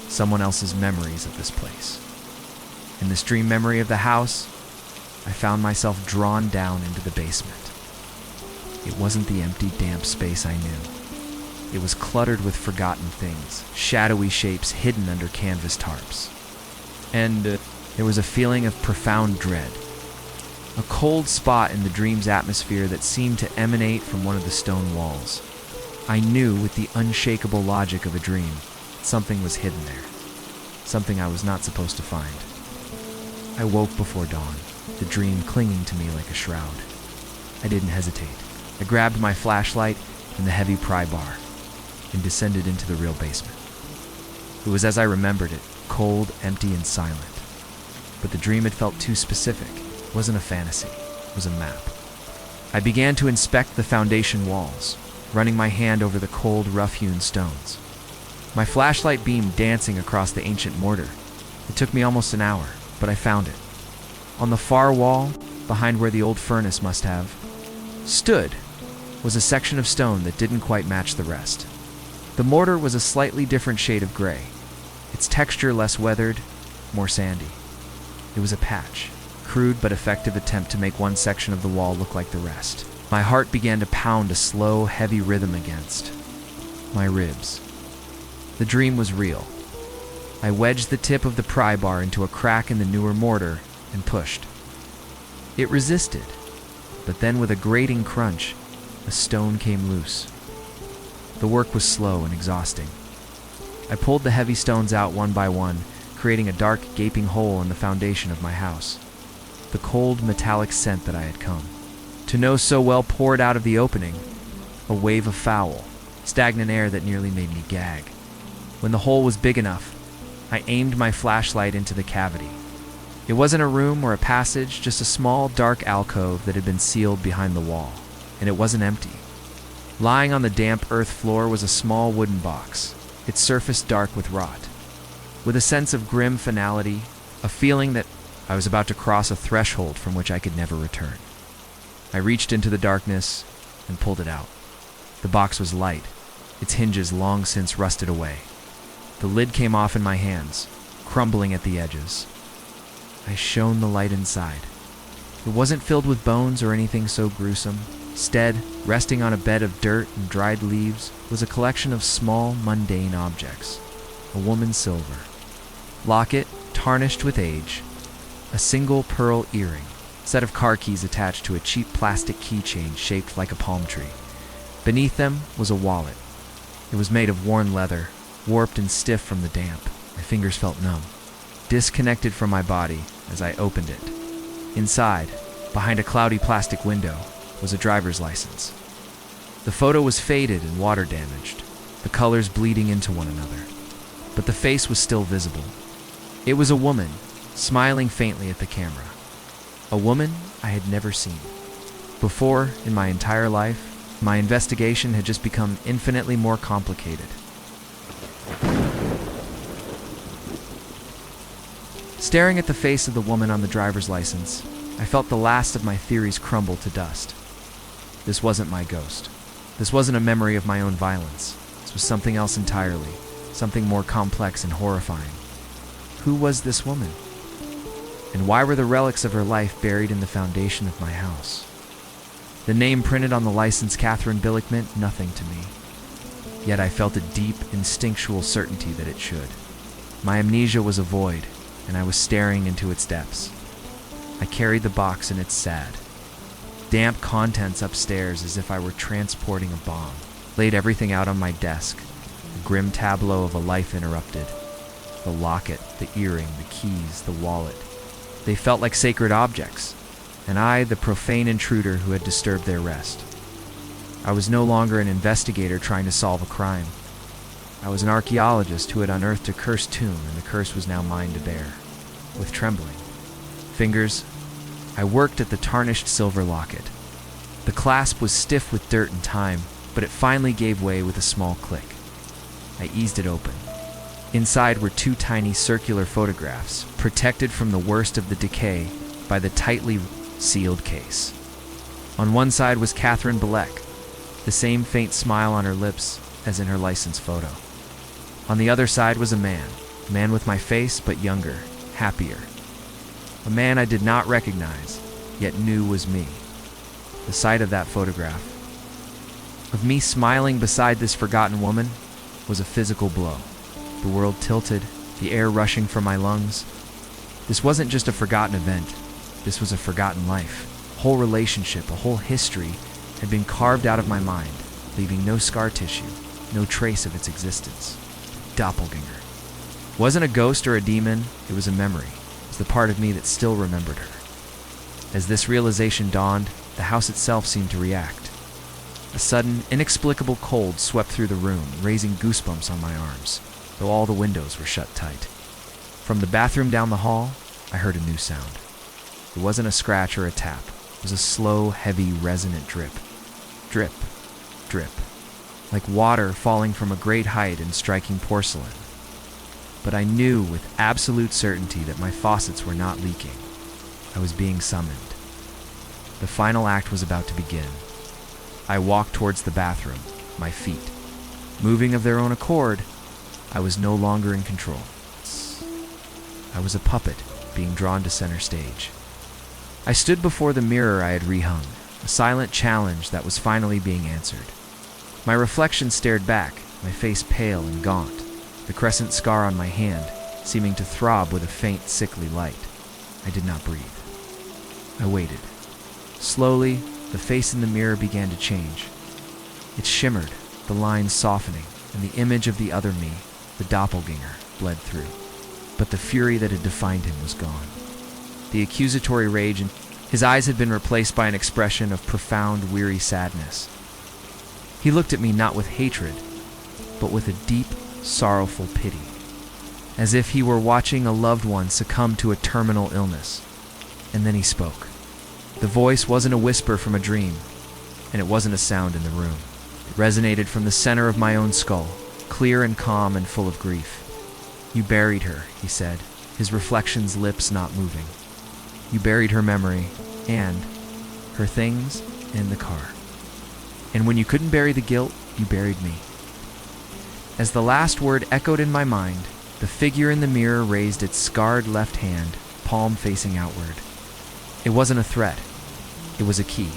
someone else's memories of this place. In this dream memory of the house, I found myself drawn down into the basement. It wasn't the empty, damp space I knew. It was cluttered with forgotten things, shadowy shapes hidden under canvas tarps. And there was a feeling of profound dread. A cold spot in the dream's atmosphere that seemed to emanate from one of the stone walls. I knew with the unshakable logic of a dream Something was hidden there. Something I was not supposed to find. I woke before dawn, the dream clinging to me like a shroud. I didn't hesitate. I grabbed my flashlight and the heavy pry bar and descended into the real basement. It was as I remembered it, cold, empty, and silent. But the dream had felt too specific. It wasn't a fantasy. It was a map. I began to inspect the foundation walls, running my hand over the cold, rough-hewn stones. My flashlight beam dancing across the ancient mortar. It took me almost an hour, but I found it. On the far wall, behind where the old furnace must have stood, was a section of stone that didn't quite match the rest. The mortar was a slightly different shade of gray, its texture less weathered, more sandy. It was a patch, crude but effective attempt to make one section of the wall look like the rest. My heart began to pound a slow, heavy rhythm against my ribs. The dream was real. I wedged the tip of the pry bar into a crack in the newer mortar and pushed. It resisted, but then with a grating crunch, a stone came loose. The work was slow and exhausting. I pulled the heavy stones out one by one, creating a dark, gaping hole in the foundation of my house. The cold, metallic scent that I had come to know so well poured out of the opening, a wave of foul, stagnant air that nearly made me gag. When the hole was big enough, I aimed my flashlight into the cavity. It wasn't a room or a passage, just a small, dark alcove that had been sealed behind the wall, and it wasn't empty. Lying on the damp earth floor was a small wooden box, its surface dark with rot. With a sense of grim finality, a feeling that I was about to cross a threshold from which I could never return. I reached into the darkness and pulled it out. The box was light, its hinges long since rusted away. The lid came off in my hands, crumbling at the edges. I shone the light inside. It wasn't filled with bones or anything so gruesome. Instead, resting on a bed of dirt and dried leaves, was a collection of small, mundane objects. A woman's silver locket, tarnished with age, a single pearl earring, a set of car keys attached to a cheap plastic keychain shaped like a palm tree. Beneath them was a wallet. It was made of worn leather, warped and stiff from the damp. My fingers felt numb, disconnected from my body as I opened it. Inside, behind a cloudy plastic window, was a driver's license. The photo was faded and water damaged, the colors bleeding into one another. But the face was still visible. It was a woman, smiling faintly at the camera. A woman I had never seen. Before, in my entire life, my investigation had just become infinitely more complicated. Staring at the face of the woman on the driver's license, I felt the last of my theories crumble to dust. This wasn't my ghost. This wasn't a memory of my own violence. This was something else entirely, something more complex and horrifying. Who was this woman? And why were the relics of her life buried in the foundation of my house? The name printed on the license, Catherine Billick, meant nothing to me. Yet I felt a deep, instinctual certainty that it should. My amnesia was a void, and I was staring into its depths. I carried the box and its sad, damp contents upstairs as if I were transporting a bomb. Laid everything out on my desk, a grim tableau of a life interrupted. The locket, the earring, the keys, the wallet. They felt like sacred objects, and I, the profane intruder who had disturbed their rest. I was no longer an investigator trying to solve a crime. I was an archaeologist who had unearthed a cursed tomb, and the curse was now mine to bear. With trembling fingers, I worked at the tarnished silver locket. The clasp was stiff with dirt and time, but it finally gave way with a small click. I eased it open. Inside were two tiny circular photographs, protected from the worst of the decay by the tightly sealed case. On one side was Catherine Billick, the same faint smile on her lips as in her license photo. On the other side was a man with my face but younger, happier. A man I did not recognize, yet knew was me. The sight of that photograph, of me smiling beside this forgotten woman, was a physical blow. The world tilted, the air rushing from my lungs. This wasn't just a forgotten event. This was a forgotten life. A whole relationship, a whole history had been carved out of my mind, leaving no scar tissue, no trace of its existence. doppelganger. It wasn't a ghost or a demon, it was a memory. It was the part of me that still remembered her. As this realization dawned, the house itself seemed to react. A sudden, inexplicable cold swept through the room, raising goosebumps on my arms, though all the windows were shut tight. From the bathroom down the hall, I heard a new sound. It wasn't a scratch or a tap. It was a slow, heavy, resonant drip. Drip, drip, like water falling from a great height and striking porcelain. But I knew with absolute certainty that my faucets were not leaking. I was being summoned. The final act was about to begin. I walked towards the bathroom, my feet moving of their own accord. I was no longer in control. I was a puppet being drawn to center stage. I stood before the mirror I had rehung, a silent challenge that was finally being answered. My reflection stared back, my face pale and gaunt, the crescent scar on my hand seeming to throb with a faint, sickly light. I did not breathe. I waited. Slowly, the face in the mirror began to change. It shimmered, the lines softening, and the image of the other me, the doppelganger, bled through. But the fury that had defined him was gone. The accusatory rage in his eyes had been replaced by an expression of profound, weary sadness. He looked at me not with hatred, but with a deep, sorrowful pity, as if he were watching a loved one succumb to a terminal illness. And then he spoke. The voice wasn't a whisper from a dream, and it wasn't a sound in the room. It resonated from the center of my own skull, clear and calm and full of grief. "You buried her," he said, his reflection's lips not moving. "You buried her memory and her things in the car. And when you couldn't bury the guilt, you buried me." As the last word echoed in my mind, the figure in the mirror raised its scarred left hand, palm facing outward. It wasn't a threat. It was a key.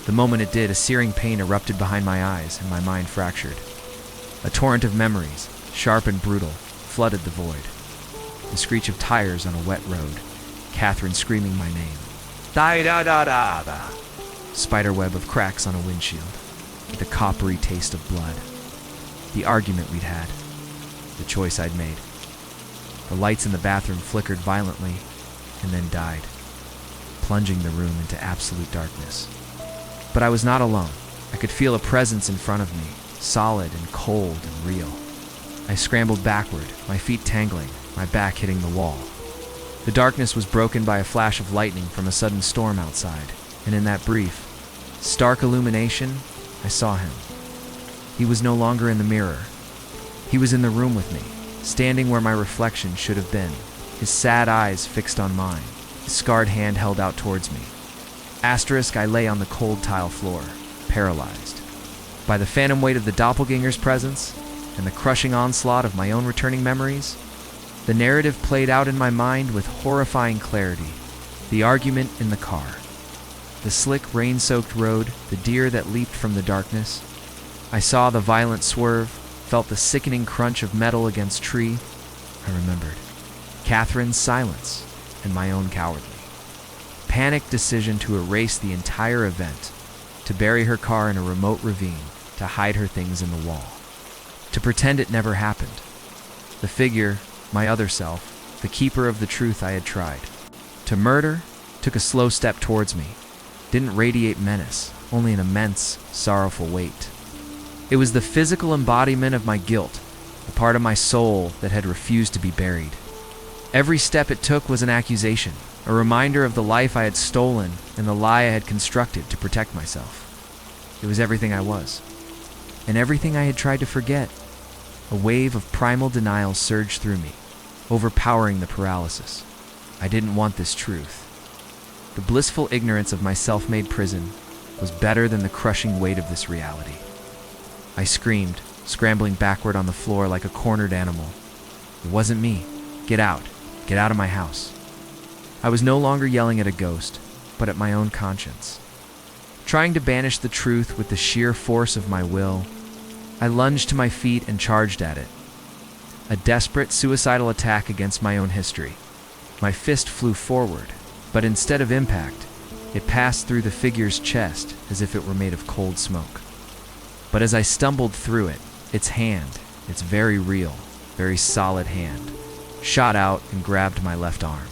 The moment it did, a searing pain erupted behind my eyes and my mind fractured. A torrent of memories, sharp and brutal, flooded the void. The screech of tires on a wet road, Catherine screaming my name. Da-da-da-da-da. Spiderweb of cracks on a windshield, the coppery taste of blood. The argument we'd had, the choice I'd made. The lights in the bathroom flickered violently and then died, plunging the room into absolute darkness. But I was not alone. I could feel a presence in front of me, solid and cold and real. I scrambled backward, my feet tangling, my back hitting the wall. The darkness was broken by a flash of lightning from a sudden storm outside, and in that brief, stark illumination, I saw him. He was no longer in the mirror. He was in the room with me, standing where my reflection should have been, his sad eyes fixed on mine, his scarred hand held out towards me. Asterisk, I lay on the cold tile floor, paralyzed. By the phantom weight of the doppelganger's presence, and the crushing onslaught of my own returning memories, the narrative played out in my mind with horrifying clarity. The argument in the car, the slick, rain-soaked road, the deer that leaped from the darkness. I saw the violent swerve, felt the sickening crunch of metal against tree. I remembered Catherine's silence and my own cowardly, panicked decision to erase the entire event, to bury her car in a remote ravine, to hide her things in the wall, to pretend it never happened. The figure, my other self, the keeper of the truth I had tried to murder, took a slow step towards me, didn't radiate menace, only an immense, sorrowful weight. It was the physical embodiment of my guilt, the part of my soul that had refused to be buried. Every step it took was an accusation, a reminder of the life I had stolen and the lie I had constructed to protect myself. It was everything I was, and everything I had tried to forget. A wave of primal denial surged through me, overpowering the paralysis. I didn't want this truth. The blissful ignorance of my self-made prison was better than the crushing weight of this reality. I screamed, scrambling backward on the floor like a cornered animal. It wasn't me. Get out. Get out of my house. I was no longer yelling at a ghost, but at my own conscience. Trying to banish the truth with the sheer force of my will, I lunged to my feet and charged at it. A desperate, suicidal attack against my own history. My fist flew forward, but instead of impact, it passed through the figure's chest as if it were made of cold smoke. But as I stumbled through it, its hand, its very real, very solid hand, shot out and grabbed my left arm.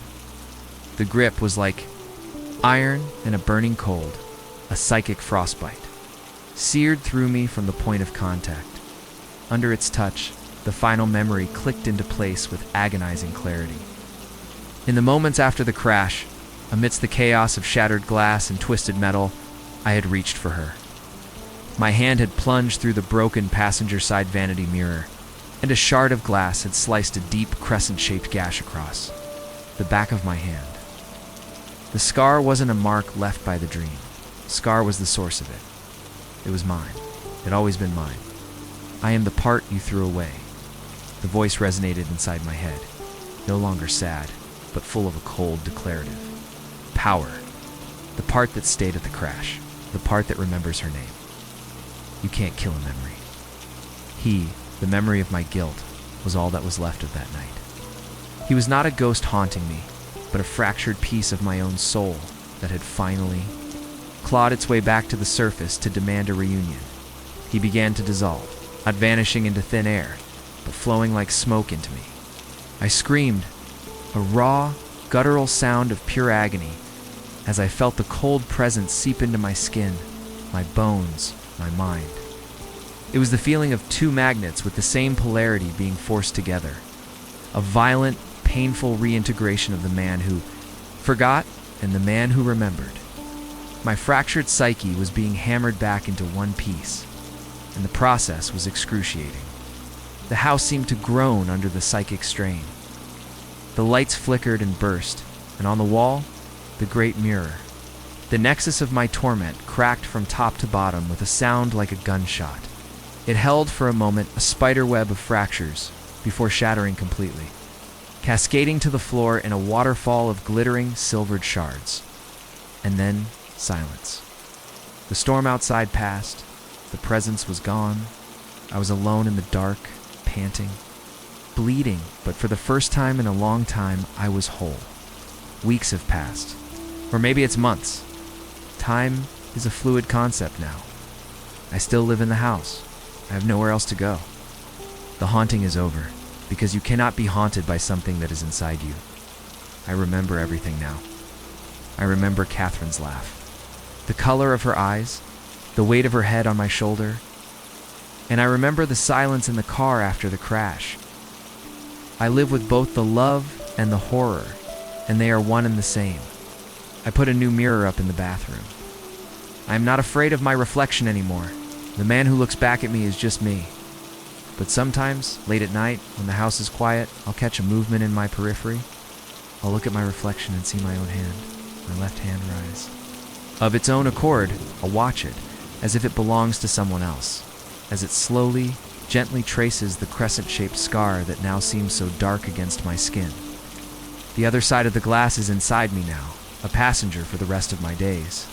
The grip was like iron and a burning cold, a psychic frostbite, seared through me from the point of contact. Under its touch, the final memory clicked into place with agonizing clarity. In the moments after the crash, amidst the chaos of shattered glass and twisted metal, I had reached for her. My hand had plunged through the broken passenger side vanity mirror, and a shard of glass had sliced a deep crescent-shaped gash across the back of my hand. The scar wasn't a mark left by the dream. Scar was the source of it. It was mine. It had always been mine. I am the part you threw away. The voice resonated inside my head, no longer sad, but full of a cold declarative. Power. The part that stayed at the crash. The part that remembers her name. You can't kill a memory. He, the memory of my guilt, was all that was left of that night. He was not a ghost haunting me, but a fractured piece of my own soul that had finally clawed its way back to the surface to demand a reunion. He began to dissolve, not vanishing into thin air, but flowing like smoke into me. I screamed, a raw, guttural sound of pure agony, as I felt the cold presence seep into my skin, my bones, my mind. It was the feeling of two magnets with the same polarity being forced together. A violent, painful reintegration of the man who forgot and the man who remembered. My fractured psyche was being hammered back into one piece, and the process was excruciating. The house seemed to groan under the psychic strain. The lights flickered and burst, and on the wall, the great mirror. The nexus of my torment cracked from top to bottom with a sound like a gunshot. It held for a moment a spider web of fractures before shattering completely, cascading to the floor in a waterfall of glittering, silvered shards. And then silence. The storm outside passed. The presence was gone. I was alone in the dark, panting, bleeding, but for the first time in a long time, I was whole. Weeks have passed. Or maybe it's months. Time is a fluid concept now. I still live in the house. I have nowhere else to go. The haunting is over, because you cannot be haunted by something that is inside you. I remember everything now. I remember Catherine's laugh. The color of her eyes, the weight of her head on my shoulder, and I remember the silence in the car after the crash. I live with both the love and the horror, and they are one and the same. I put a new mirror up in the bathroom. I am not afraid of my reflection anymore. The man who looks back at me is just me. But sometimes, late at night, when the house is quiet, I'll catch a movement in my periphery. I'll look at my reflection and see my own hand, my left hand rise. Of its own accord, I'll watch it, as if it belongs to someone else, as it slowly, gently traces the crescent-shaped scar that now seems so dark against my skin. The other side of the glass is inside me now, a passenger for the rest of my days.